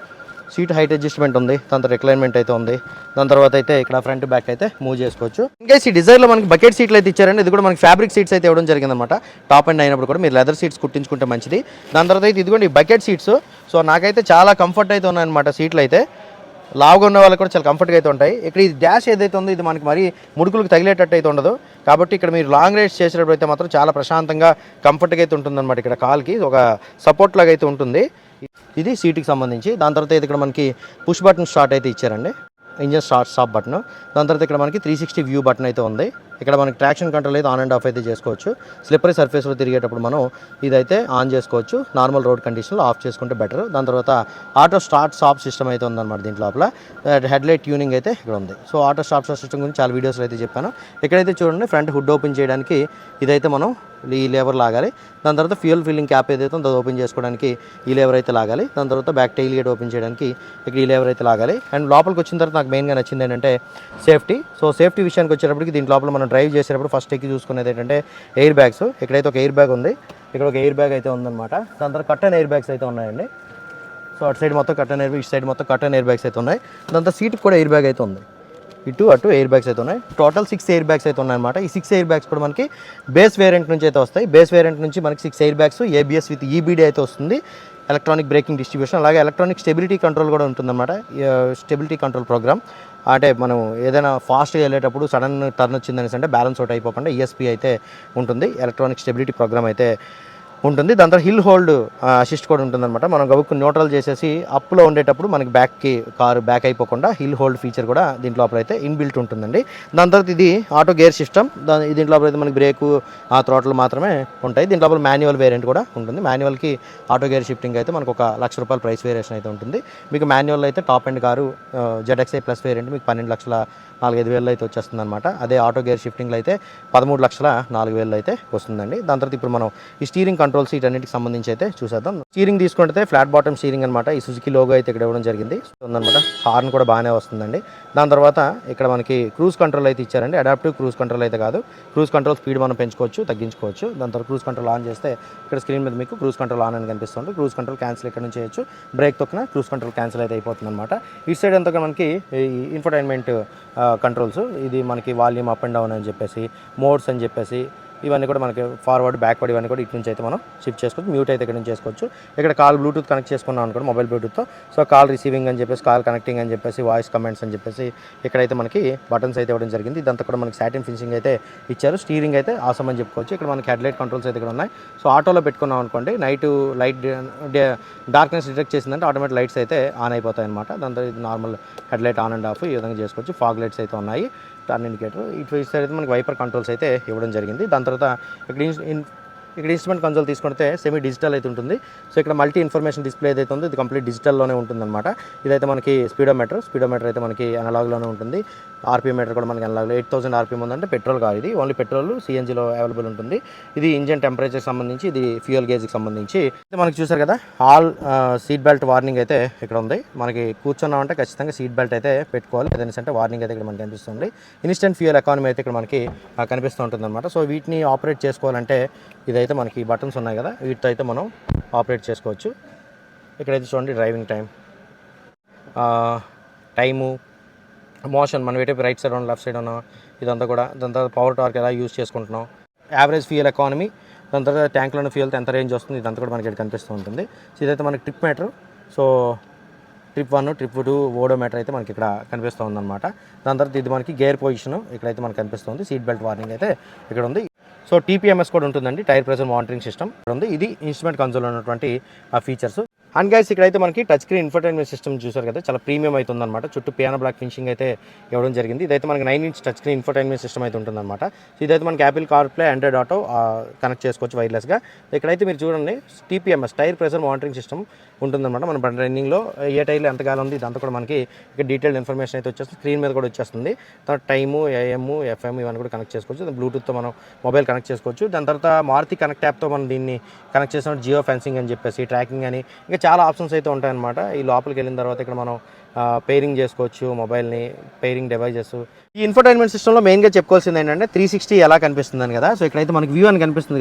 S1: సీట్ హైట్ అడ్జస్ట్మెంట్ ఉంది, దాని తర్వాత రిక్లైన్మెంట్ అయితే ఉంది. దాని తర్వాత అయితే ఇక్కడ ఫ్రంట్ బ్యాక్ అయితే మూవ్ చేసుకోవచ్చు. ఇంకా ఈ డిజైర్లో మనకి బకెట్ సీట్లు అయితే ఇచ్చారండి. ఇది కూడా మనకి ఫ్యాబ్రిక్ సీట్స్ అయితే ఇవ్వడం జరిగిందనమాట. టాప్ అండ్ అయినప్పుడు కూడా మీరు లెదర్ సీట్స్ కుట్టించుకుంటే మంచిది. దాని తర్వాత అయితే ఇదిగోండి బకెట్ సీట్స్. సో నాకైతే చాలా కంఫర్ట్ అయితే ఉన్నాయన్నమాట. సీట్లు అయితే లావుగా ఉన్న వాళ్ళకి కూడా చాలా కంఫర్ట్గా అయితే ఉంటాయి. ఇక్కడ ఈ డాష్ ఏదైతే ఉందో ఇది మనకి మరీ ముడుకులకు తగిలేటట్టు అయితే ఉండదు. కాబట్టి ఇక్కడ మీరు లాంగ్ రైడ్స్ చేసేటప్పుడు అయితే మాత్రం చాలా ప్రశాంతంగా కంఫర్ట్గా అయితే ఉంటుందన్నమాట. ఇక్కడ కాల్కి ఒక సపోర్ట్ లాగా అయితే ఉంటుంది. ఇది సీట్కి సంబంధించి. దాని తర్వాత అయితే ఇక్కడ మనకి పుష్ బటన్ స్టార్ట్ అయితే ఇచ్చారండి, ఇంజన్ స్టాప్ బటన్. దాని తర్వాత ఇక్కడ మనకి 360 వ్యూ బటన్ అయితే ఉంది. ఇక్కడ మనకి ట్రాక్షన్ కంట్రోల్ అయితే ఆన్ అండ్ ఆఫ్ అయితే చేసుకోవచ్చు. స్లిప్పరీ సర్ఫేస్లో తిరిగేటప్పుడు మనం ఇదైతే ఆన్ చేసుకోవచ్చు. నార్మల్ రోడ్ కండిషన్లో ఆఫ్ చేసుకుంటే బెటర్. దాని తర్వాత ఆటో స్టార్ట్ స్టాప్ సిస్టమ్ అయితే ఉందన్నమాట. దీంట్లో లోపల హెడ్లైట్ ట్యూనింగ్ అయితే ఇక్కడ ఉంది. సో ఆటో స్టాప్ సిస్టమ్ గురించి చాలా వీడియోస్లో అయితే చెప్పాను. ఇక్కడైతే చూడండి ఫ్రంట్ హుడ్ ఓపెన్ చేయడానికి ఇదైతే మనం ఈ లేవర్ లాగాలి. దాని తర్వాత ఫ్యూయల్ ఫిల్లింగ్ క్యాప్ ఏదైతే ఉందో అది ఓపెన్ చేసుకోవడానికి ఈ లేవర్ అయితే లాగాలి. దాని తర్వాత బ్యాక్ టైల్ గేట్ ఓపెన్ చేయడానికి ఇక్కడ ఈ లేవర్ అయితే లాగాలి. అండ్ లోపలికి వచ్చిన తర్వాత నాకు మెయిన్గా నచ్చింది ఏంటంటే సేఫ్టీ. సో సేఫ్టీ విషయానికి వచ్చేటప్పటికి దీంట్ లోపల మనం డ్రైవ్ చేసేటప్పుడు ఫస్ట్ ఎక్కి చూసుకునేది ఏంటంటే ఎయిర్ బ్యాగ్స్. ఇక్కడైతే ఒక ఎయిర్ బ్యాగ్ ఉంది, ఇక్కడ ఒక ఎయిర్ బ్యాగ్ అయితే ఉందన్నమాట. దాని తర్వాత కట్టన్ ఎయిర్ బ్యాగ్స్ అయితే ఉన్నాయండి. సో అటు సైడ్ మొత్తం కట్టన్ ఎయిర్ బ్యాగ్, ఇటు సైడ్ మొత్తం కట్టన్ ఎయిర్ బ్యాగ్స్ అయితే ఉన్నాయి. దాని తర్వాత సీట్కి కూడా ఎయిర్ బ్యాగ్ అయితే ఉంది. ఇటు అటు ఎయిర్ బ్యాగ్స్ అయితే ఉన్నాయి. టోటల్ 6 ఎయిర్ బ్యాగ్స్ అయితే ఉన్నాయన్నమాట. ఈ 6 ఎయిర్ బ్యాగ్స్ కూడా మనకి బేస్ వేరియంట్ నుంచి అయితే వస్తాయి. బేస్ వేరియంట్ నుంచి మనకి 6 air bags, ABS with EBD అయితే వస్తుంది, ఎలక్ట్రానిక్ బ్రేకింగ్ డిస్ట్రిబ్యూషన్, అలాగే ఎలక్ట్రానిక్ స్టెబిలిటీ కంట్రోల్ కూడా ఉంటుందన్నమాట. స్టెబిలిటీ కంట్రోల్ ప్రోగ్రామ్ అంటే మనం ఏదైనా ఫాస్ట్గా వెళ్ళేటప్పుడు సడన్ టర్న్ వచ్చిందని అంటే బ్యాలెన్స్ అవుట్ అయిపోకుండా ఈఎస్పీ అయితే ఉంటుంది. ఎలక్ట్రానిక్ స్టెబిలిటీ ప్రోగ్రామ్ అయితే ఉంటుంది. దాని తర్వాత హిల్ హోల్డ్ అసిస్ట్ కూడా ఉంటుందన్నమాట. మనం గబుక్కు న్యూట్రల్ చేసేసి అప్లో ఉండేటప్పుడు మనకి బ్యాక్కి కారు బ్యాక్ అయిపోకుండా హిల్ హోల్డ్ ఫీచర్ కూడా దీంట్లో లోపల అయితే ఇన్బిల్ట్ ఉంటుందండి. దాని తర్వాత ఇది ఆటో గేర్ సిస్టమ్. దీంట్లో లోపల అయితే మనకి బ్రేకు థ్రోటల్ మాత్రమే ఉంటాయి. దీంట్లో లోపల మాన్యువల్ వేరియంట్ కూడా ఉంటుంది. మాన్యువల్కి ఆటో గేర్ షిఫ్టింగ్ అయితే మనకు ₹1,00,000 ప్రైస్ వేరియేషన్ అయితే ఉంటుంది. మీకు మాన్యువల్ అయితే top end car ZXi plus variant మీకు 12,04,5,000 అయితే వచ్చేస్తుంది అనమాట. అదే ఆటో గేర్ షిఫ్టింగ్లో అయితే 13,04,000 అయితే వస్తుందండి. దాని తర్వాత ఇప్పుడు మనం ఈ స్టీరింగ్ కంట్రోల్స్ వీటన్నిటికి సంబంధించి అయితే చూసేద్దాం. స్టీరింగ్ తీసుకుంటే ఫ్లాట్ బాటమ్ స్టీరింగ్ అనమాట. ఈ సుజుకి లోగో అయితే ఇక్కడ ఇవ్వడం జరిగింది ఉందన్నమాట. హార్న్ కూడా బాగానే వస్తుందండి. దాని తర్వాత ఇక్కడ మనకి క్రూజ్ కంట్రోల్ అయితే ఇచ్చారండి. అడాప్టివ్ క్రూజ్ కంట్రోల్ అయితే కాదు. క్రూజ్ కంట్రోల్ స్పీడ్ మనం పెంచుకోవచ్చు, తగ్గించుకోవచ్చు. దాని తర్వాత క్రూజ్ కంట్రోల్ ఆన్ చేస్తే ఇక్కడ స్క్రీన్ మీద మీకు క్రూజ్ కంట్రోల్ ఆన్ అని కనిపిస్తుంది. క్రూజ్ కంట్రోల్ క్యాన్సిల్ ఇక్కడ నుంచి చేయొచ్చు. బ్రేక్ తొక్కిన క్రూజ్ కంట్రోల్ క్యాన్సిల్ అయితే అయిపోతుంది అనమాట. ఈ సైడ్ అంతా మనకి ఈ ఇన్ఫోటైన్మెంట్ కంట్రోల్స్, ఇది మనకి వాల్యూమ్ అప్ అండ్ డౌన్ అని చెప్పేసి, మోడ్స్ అని చెప్పేసి, ఇవన్నీ కూడా మనకి ఫార్వర్డ్ బ్యాక్వర్డ్ ఇవన్నీ కూడా ఇటు నుంచి అయితే మనం షిఫ్ట్ చేసుకోవచ్చు. మ్యూట్ అయితే ఇక్కడ నుంచి చేసుకోవచ్చు. ఇక్కడ కాల్ బ్లూటూత్ కనెక్ట్ చేసుకున్నాం అనుకోండి మొబైల్ బ్లూటూత్తో. సో కాల్ రిసీవింగ్ అని చెప్పేసి, కాల్ కనెక్టింగ్ అని చెప్పేసి, వాయిస్ కమెంట్స్ అని చెప్పేసి ఇక్కడైతే మనకి బటన్స్ అయితే ఇవ్వడం జరిగింది. ఇదంతా కూడా మనకి సాటిన్ ఫినిషింగ్ అయితే ఇచ్చారు. స్టీరింగ్ అయితే ఆసమ్ అని చెప్పుకోవచ్చు. ఇక్కడ మనకి హెడ్లైట్ కంట్రోల్స్ అయితే ఇక్కడ ఉన్నాయి. సో ఆటోలో పెట్టుకున్నాం అనుకోండి, నైట్ లైట్ డార్క్నెస్ డిటెక్ట్ చేసిందంటే ఆటోమేటిక్ లైట్స్ అయితే ఆన్ అయిపోతాయి అనమాట. దాంతో ఇది normal headlight on and of ఈ విధంగా చేసుకోవచ్చు. ఫాగ్ లైట్స్ అయితే ఉన్నాయి, టర్న్ ఇండికేటర్. ఇటు సైడ్ అయితే మనకి వైపర్ కంట్రోల్స్ అయితే ఇవ్వడం జరిగింది. దాని తర్వాత ఇక్కడ ఇన్స్ట్రుమెంట్ కన్సోల్ తీసుకుంటే సెమీ డిజిటల్ అయితే ఉంటుంది. సో ఇక్కడ మల్టీ ఇన్ఫర్మేషన్ డిస్ప్లే ఏదైతే ఉందో ఇది కంప్లీట్ డిజిటల్లోనే ఉంటుందన్నమాట. ఇదైతే మనకి స్పీడోమీటర్ అయితే మనకి అనలాగ్లోనే ఉంటుంది. ఆర్పిఎం మీటర్ కూడా మనకి అనలాగ్లో 8,000 ఆర్పిఎం ఉందంటే పెట్రోల్ కాదు, ఇది ఓన్లీ పెట్రోల్ సిఎన్జిలో అవైలబుల్ ఉంటుంది. ఇది ఇంజన్ టెంపరేచర్ సంబంధించి, ఇది ఫ్యూయల్ గేజ్కి సంబంధించి. మనకి చూసారు కదా, ఆల్ సీట్ బెల్ట్ వార్నింగ్ అయితే ఇక్కడ ఉంది. మనకి కూర్చున్నామంటే ఖచ్చితంగా సీట్ బెల్ట్ అయితే పెట్టుకోవాలి, లేదంటే వార్నింగ్ అయితే ఇక్కడ మనకి కనిపిస్తుంది. ఇన్స్టెంట్ ఫ్యూయల్ ఎకానమీ అయితే ఇక్కడ మనకి కనిపిస్తూ ఉంటుంది అనమాట. సో వీటిని ఆపరేట్ చేసుకోవాలంటే ఇదైతే మనకి బటన్స్ ఉన్నాయి కదా, వీటితో అయితే మనం ఆపరేట్ చేసుకోవచ్చు. ఇక్కడైతే చూడండి డ్రైవింగ్ టైము, మోషన్, మనం ఎటు రైట్ సైడ్ ఉన్నా లెఫ్ట్ సైడ్ ఉన్నా ఇదంతా కూడా. దాని తర్వాత పవర్ టార్క్ ఎలా యూజ్ చేసుకుంటున్నాం, యావరేజ్ ఫ్యూయల్ ఎకానమీ, దాని తర్వాత ట్యాంక్లోని ఫ్యూయల్తో ఎంత రేంజ్ వస్తుంది ఇదంతా కూడా మనకి ఇక్కడ కనిపిస్తూ ఉంటుంది. సో ఇదైతే మనకి trip meter. So trip 1, trip 2 odometer అయితే మనకి ఇక్కడ కనిపిస్తూ ఉందన్నమాట. దాని తర్వాత ఇది మనకి గేర్ పొజిషన్ ఇక్కడైతే మనకి కనిపిస్తుంది. సీట్ బెల్ట్ వార్నింగ్ అయితే ఇక్కడ ఉంది. సో TPMS కూడా ఉంటుందండి, టైర్ ప్రెషర్ మానిటరింగ్ సిస్టమ్ ఉంది. ఇది ఇన్స్ట్రుమెంట్ కన్సోల్ ఉన్నటువంటి ఆ ఫీచర్స్. అండ్ గైస్ ఇక్కడైతే మనకి టచ్ స్క్రీన్ ఇన్ఫర్టైన్మెంట్ సిస్టమ్ చూసారు కదా, చాలా ప్రీమియం అయితే ఉందన్నమాట. చుట్టూ పియానో బ్లాక్ ఫినిషింగ్ అయితే ఇవ్వడం జరిగింది. ఇదైతే మనకి 9-inch touch screen infotainment system అయితే ఉంటుందన్నమాట. సో ఇదైతే మనకి Apple CarPlay, Android Auto connect చేసుకోవచ్చు వైర్లెస్గా. ఇక్కడైతే మీరు చూడండి TPMS tyre pressure monitoring system ఉంటుందన్నమాట. మన రన్నింగ్లో ఏ టైర్లో ఎంత గాలి ఉంది ఇదంతా కూడా మనకి ఇక్కడ డీటెయిల్డ్ ఇన్ఫర్మేషన్ అయితే వచ్చేస్తుంది, స్క్రీన్ మీద కూడా వచ్చేస్తుంది. తర్వాత టైము, AM, FM ఇవన్నీ కూడా కనెక్ట్ చేసుకోవచ్చు. బ్లూటూత్తో మనం మొబైల్ కనెక్ట్ చేసుకోవచ్చు. దాని తర్వాత మారుతి కనెక్ట్ యాప్తో మనం దీన్ని కనెక్ట్ చేసిన జియో ఫెన్సింగ్ అని చెప్పేసి, ట్రాకింగ్ అని ఇంకా చాలా ఆప్షన్స్ అయితే ఉంటాయన్నమాట. ఈ లోపలికి వెళ్ళిన తర్వాత ఇక్కడ మనం పేరింగ్ చేసుకోవచ్చు మొబైల్ని, పేరింగ్ డివైజెస్. ఈ ఇన్ఫర్టైన్మెంట్ సిస్టంలో మెయిన్గా చెప్పుకోవాల్సింది ఏంటంటే 360 ఎలా కనిపిస్తుందని కదా. సో ఇక్కడైతే మనకి వ్యూ అని కనిపిస్తుంది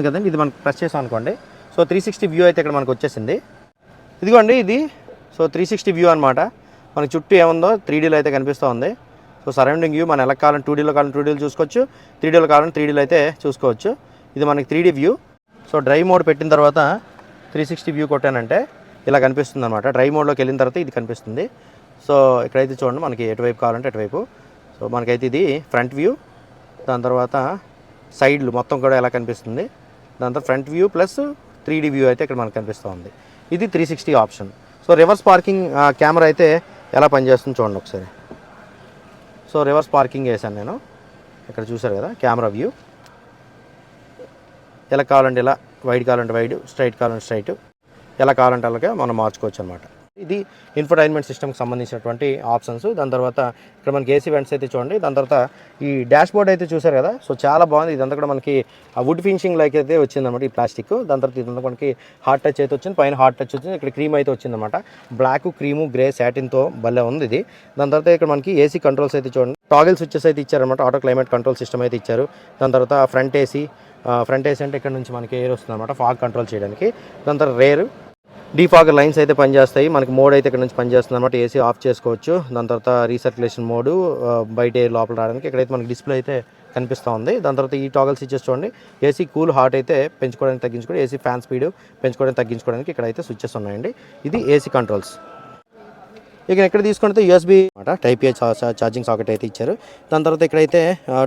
S1: కదండి, ఇది మనకి ప్రెస్ చేసాం అనుకోండి. సో 360 వ్యూ అయితే ఇక్కడ మనకు వచ్చేసింది. ఇదిగోండి ఇది. సో 360 వ్యూ అనమాట. మనకి చుట్టూ ఏముందో 3Dలో అయితే కనిపిస్తూ ఉంది. సో సరౌండింగ్ వ్యూ మనం ఎలా కావాలని 2Dలో కావాలని 2Dలో చూసుకోవచ్చు, 3Dలో కావాలని 3Dలో అయితే చూసుకోవచ్చు. ఇది మనకి 3D view. So drive mode పెట్టిన తర్వాత 360 వ్యూ కొట్టానంటే ఇలా కనిపిస్తుంది అనమాట. డ్రైవ్ మోడ్లోకి వెళ్ళిన తర్వాత ఇది కనిపిస్తుంది. సో ఇక్కడైతే చూడండి మనకి ఎటువైపు కావాలంటే అటువైపు. సో మనకైతే ఇది ఫ్రంట్ వ్యూ, దాని తర్వాత సైడ్లు మొత్తం కూడా ఎలా కనిపిస్తుంది, దాని తర్వాత front view plus 3D view అయితే ఇక్కడ మనకు కనిపిస్తూ ఉంది. ఇది 360 option. So reverse parking camera అయితే ఎలా పనిచేస్తుంది చూడండి ఒకసారి. సో రివర్స్ పార్కింగ్ వేసాను నేను, ఇక్కడ చూసారు కదా కెమెరా వ్యూ. ఎలా కావాలంటే ఇలా, వైడ్ కావాలంటే వైడ్, స్ట్రైట్ కావాలంటే స్ట్రైట్, ఎలా కావాలంటే అలాగే మనం మార్చుకోవచ్చు అనమాట. ఇది ఇన్ఫర్టైన్మెంట్ సిస్టమ్కి సంబంధించినటువంటి ఆప్షన్స్. దాని తర్వాత ఇక్కడ మనకి AC వెంట్స్ అయితే చూడండి. దాని తర్వాత ఈ డాష్ బోర్డ్ అయితే చూసారు కదా, సో చాలా బాగుంది. ఇదంతా కూడా మనకి వుడ్ ఫినిషింగ్ లైక్ అయితే వచ్చిందన్నమాట, ఈ ప్లాస్టిక్. దాని తర్వాత ఇదంతా మనకి హార్ట్ టచ్ అయితే వచ్చింది, పైన హార్ట్ టచ్ వచ్చింది, ఇక్కడ క్రీమ్ అయితే వచ్చిందన్నమాట. బ్లాక్, క్రీము, గ్రే సాటిన్తో భలే ఉంది ఇది. దాని తర్వాత ఇక్కడ మనకి AC కంట్రోల్స్ అయితే చూడండి, టాగిల్ స్విచ్చెస్ అయితే ఇచ్చారనమాట. ఆటో క్లైమేట్ కంట్రోల్ సిస్టమ్ అయితే ఇచ్చారు. దాని తర్వాత ఫ్రంట్ AC అంటే ఇక్కడ నుంచి మనకి ఎయిర్ వస్తుంది అనమాట, ఫాగ్ కంట్రోల్ చేయడానికి. దాని తర్వాత రేర్ డీఫాగర్ లైన్స్ అయితే పనిచేస్తాయి. మనకి మోడ్ అయితే ఇక్కడ నుంచి పనిచేస్తుంది అనమాట, AC ఆఫ్ చేసుకోవచ్చు. దాని తర్వాత రీసర్క్యులేషన్ మోడు, బయట ఎయిర్ లోపల రావడానికి. ఇక్కడైతే మనకి డిస్ప్లే అయితే కనిపిస్తూ ఉంది. దాని తర్వాత ఈ టాగల్ స్విచ్చెస్ చూడండి, AC కూల్ హాట్ అయితే పెంచుకోవడానికి తగ్గించుకోవడానికి, AC ఫ్యాన్ స్పీడ్ పెంచుకోవడానికి తగ్గించుకోవడానికి ఇక్కడైతే స్విచ్చెస్ ఉన్నాయండి. ఇది AC కంట్రోల్స్. ఇక ఇక్కడ తీసుకుంటే యూఎస్బీ అనమాట టైప్ ఏ ఛార్జింగ్ సాకెట్ అయితే ఇచ్చారు. దాని తర్వాత ఇక్కడైతే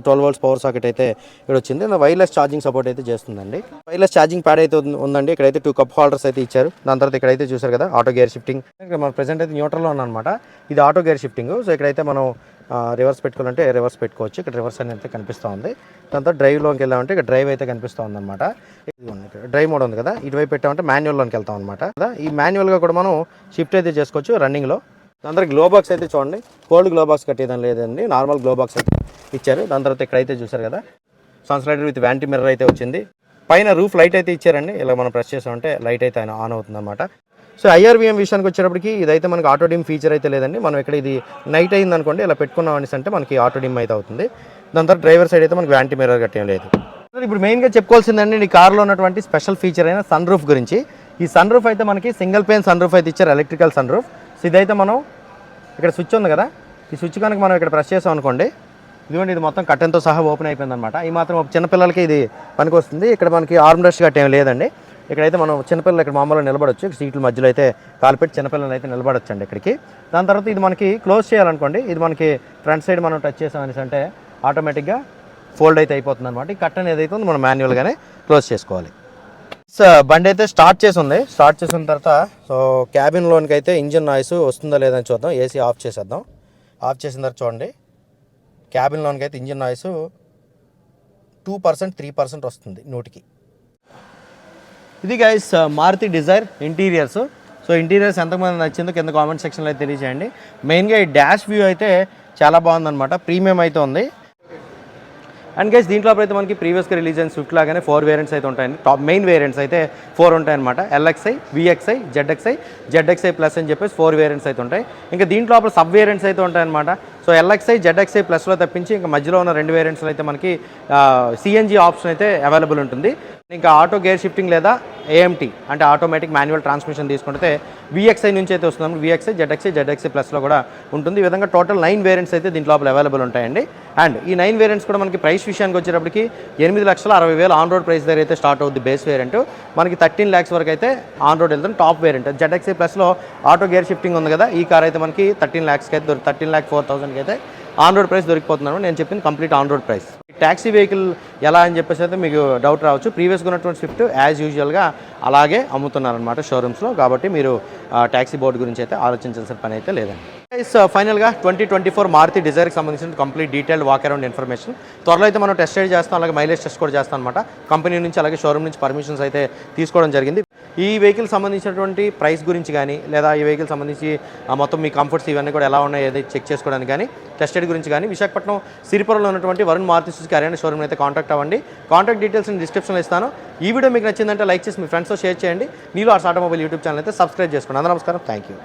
S1: 12 volts పవర్ సాకెట్ అయితే ఇక్కడ వచ్చింది. వైర్లెస్ ఛార్జింగ్ సపోర్ట్ అయితే చేస్తుందండి. వైర్లెస్ ఛార్జింగ్ ప్యాడ్ అయితే ఉందండి. ఇక్కడైతే 2 cup holders అయితే ఇచ్చారు. దాని తర్వాత ఇక్కడైతే చూసారు కదా ఆటో గేర్ షిఫ్టింగ్. ఇక్కడ మన ప్రెసెంట్ అయితే న్యూట్రల్లో ఉందన్నమాట. ఇది ఆటో గేర్ షిఫ్టింగ్. సో ఇక్కడైతే మనం రివర్స్ పెట్టుకోవాలంటే రివర్స్ పెట్టుకోవచ్చు. ఇక్కడ రివర్స్ అనేది అయితే కనిపిస్తూ ఉంది. దాని తర్వాత డ్రైవ్లోకి వెళ్ళామంటే ఇక్కడ డ్రైవ్ అయితే కనిపిస్తూ ఉందన్నమాట. డ్రైవ్ మోడ్ ఉంది కదా, ఇటువైపు పెట్టామంటే మాన్యువల్లోకి వెళ్తాం అనమాట. ఈ మాన్యువల్గా కూడా మనం షిఫ్ట్ అయితే చేసుకోవచ్చు రన్నింగ్లో. దాని తర్వాత గ్లో బాక్స్ అయితే చూడండి, కోల్డ్ గ్లో బాక్స్ కట్టేదని లేదండి, నార్మల్ గ్లో బాక్స్ అయితే ఇచ్చారు. దాని తర్వాత ఇక్కడైతే చూసారు కదా sun slider with vanity mirror అయితే వచ్చింది. పైన రూఫ్ లైట్ అయితే ఇచ్చారండి. ఇలా మనం ప్రెస్ చేసామంటే లైట్ అయితే ఆన్ అవుతుంది అనమాట. సో IRVM విషయానికి వచ్చేటప్పటికి ఇదైతే మనకి ఆటో డిమ్ ఫీచర్ అయితే లేదండి. మనం ఇక్కడ ఇది నైట్ అయింది అనుకోండి, ఇలా పెట్టుకున్నాం అనేసి అంటే మనకి ఆటో డిమ్ అయితే అవుతుంది. దాని తర్వాత డ్రైవర్ సైడ్ అయితే మనకి వ్యాంటీ మిర్రర్ కట్టేం లేదు. ఇప్పుడు మెయిన్గా చెప్పుకోవాల్సిందండి ఈ కార్లో ఉన్నటువంటి స్పెషల్ ఫీచర్ అయిన సన్ రూఫ్ గురించి. ఈ సన్ రూఫ్ అయితే మనకి సింగిల్ పేన్ సన్ రూఫ్ అయితే ఇచ్చారు, ఎలక్ట్రికల్ సన్ రూఫ్. సో ఇదైతే మనం ఇక్కడ స్విచ్ ఉంది కదా, ఈ స్విచ్ కనుక మనం ఇక్కడ ప్రెస్ చేసాం అనుకోండి, ఇదిగోండి ఇది మొత్తం కట్టెన్తో సహా ఓపెన్ అయిపోయింది అనమాట. ఈ మాత్రం చిన్నపిల్లలకి ఇది పనికి వస్తుంది. ఇక్కడ మనకి ఆర్మ్ రెస్ట్ కట్టేం లేదండి. ఇక్కడైతే మనం చిన్నపిల్లలు ఇక్కడ మామూలుగా నిలబడొచ్చు. సీట్ల మధ్యలో అయితే కాలుపెట్టి చిన్నపిల్లలు అయితే నిలబడొచ్చు అండి ఇక్కడికి. దాని తర్వాత ఇది మనకి క్లోజ్ చేయాలనుకోండి, ఇది మనకి ఫ్రంట్ సైడ్ మనం టచ్ చేసామనేసి అంటే ఆటోమేటిక్గా ఫోల్డ్ అయితే అయిపోతుంది అనమాట. ఈ కట్టన్ ఏదైతే ఉందో మనం మాన్యువల్గానే క్లోజ్ చేసుకోవాలి. సో బండి అయితే స్టార్ట్ చేసి ఉంది. స్టార్ట్ చేసిన తర్వాత సో క్యాబిన్లోనికి అయితే ఇంజిన్ నాయిస్ వస్తుందా లేదని చూద్దాం. ఏసీ ఆఫ్ చేసేద్దాం. ఆఫ్ చేసిన తర్వాత చూడండి, క్యాబిన్లోనికి అయితే ఇంజిన్ నాయిస్ 2%, 3% వస్తుంది 100కి. ఇది guys Maruti Dzire interiors. So interiors ఎంతమంది నచ్చిందో కింద కామెంట్ సెక్షన్లో అయితే తెలియజేయండి. మెయిన్గా ఈ డాష్ వ్యూ అయితే చాలా బాగుందన్నమాట, ప్రీమియం అయితే ఉంది. అండ్ గైస్ దీంట్లో అయితే మనకి ప్రీవియస్గా రిలీజ్ అయిన స్విఫ్ట్ లాగానే 4 వేరియంట్స్ అయితే ఉంటాయండి. టాప్ మెయిన్ వేరియంట్స్ అయితే 4 ఉంటాయన్నమాట. LXi, VXi, ZXi ప్లస్ అని చెప్పేసి 4 వేరియంట్స్ అయితే ఉంటాయి. ఇంకా దీంట్లో సబ్ వేరియంట్స్ అయితే ఉంటాయన్నమాట. సో LXi, ZXi ప్లస్లో తప్పించి ఇంకా మధ్యలో ఉన్న 2 వేరియంట్స్లో అయితే మనకి CNG ఆప్షన్ అయితే అవైలబుల్ ఉంటుంది. ఇంకా ఆటో గేర్ షిఫ్టింగ్ లేదా AMT అంటే ఆటోమేటిక్ మాన్యువల్ ట్రాన్స్మిషన్ తీసుకుంటే VXi నుంచి అయితే వస్తుంది. VXi, ZXi ప్లస్లో కూడా ఉంటుంది. ఈ విధంగా టోటల్ 9 వేరియంట్స్ అయితే దీంట్లో అవైలబుల్ ఉంటాయండి. అండ్ ఈ 9 వేరియంట్స్ కూడా మనకి ప్రైస్ విషయానికి వచ్చేటప్పటికి 8,60,000 ఆన్ రోడ్ ప్రైస్ దగ్గర అయితే స్టార్ట్ అవుతుంది. బేస్ వేరియంట్ మనకి 13 lakhs వరకు అయితే ఆన్ రోడ్ వెళ్తుంది. టాప్ వేరియంట్ ZXi ప్లస్లో ఆటో గేర్ షిఫ్టింగ్ ఉంది కదా, ఈ కార్ అయితే మనకి 13 lakhsకి అయితే 13,04,000కి అయితే ఆన్ రోడ్ ప్రైస్ దొరికిపోతున్నాను. నేను చెప్పింది complete on road price. Taxi vehicle ఎలా అని చెప్పేసి అయితే మీకు డౌట్ రావచ్చు. ప్రీవియస్గా ఉన్నటువంటి స్విఫ్ట్ యాజ్ యూజువల్గా అలాగే అమ్ముతున్నారనమాట షోరూమ్స్లో. కాబట్టి మీరు ట్యాక్సీ బోర్డు గురించి అయితే ఆలోచించాల్సిన పని అయితే లేదండి. ఫైనల్గా 2024 మారుతి డిజైర్కి సంబంధించిన complete detailed walk around information త్వరలో అయితే మనం టెస్ట్ రైడ్ చేస్తాం. అలాగే మైలేజ్ టెస్ట్ కూడా చేస్తాం అనమాట. కంపెనీ నుంచి అలాగే షోరూమ్ నుంచి పర్మిషన్స్ అయితే తీసుకోవడం జరిగింది. ఈ వెహికల్ సంబంధించినటువంటి ప్రైస్ గురించి కానీ లేదా ఈ వెహికల్ సంబంధించి మొత్తం మీ కంఫర్ట్స్ ఇవన్నీ కూడా ఎలా ఉన్నాయి ఏదైతే చెక్ చేసుకోవడానికి కానీ టెస్ట్ రైడ్ గురించి కానీ విశాఖపట్నం సిరిపురంలో ఉన్నటువంటి Varun Maruti Suzuki Arena showroom అయితే కాంటాక్ట్ అవ్వండి. కాంటాక్ట్ డీటెయిల్స్ డిస్క్రిప్షన్లో ఇస్తాను. ఈ వీడియో మీకు నచ్చిందంటే లైక్ చేసి మీ ఫ్రెండ్స్తో షేర్ చేయండి. నీలో ఆర్ట్స్ ఆటోమొబైల్ యూట్యూబ్ ఛానల్ అయితే సబ్స్క్రైబ్ చేసుకోండి. అందరూ నమస్కారం, థ్యాంక్ యూ.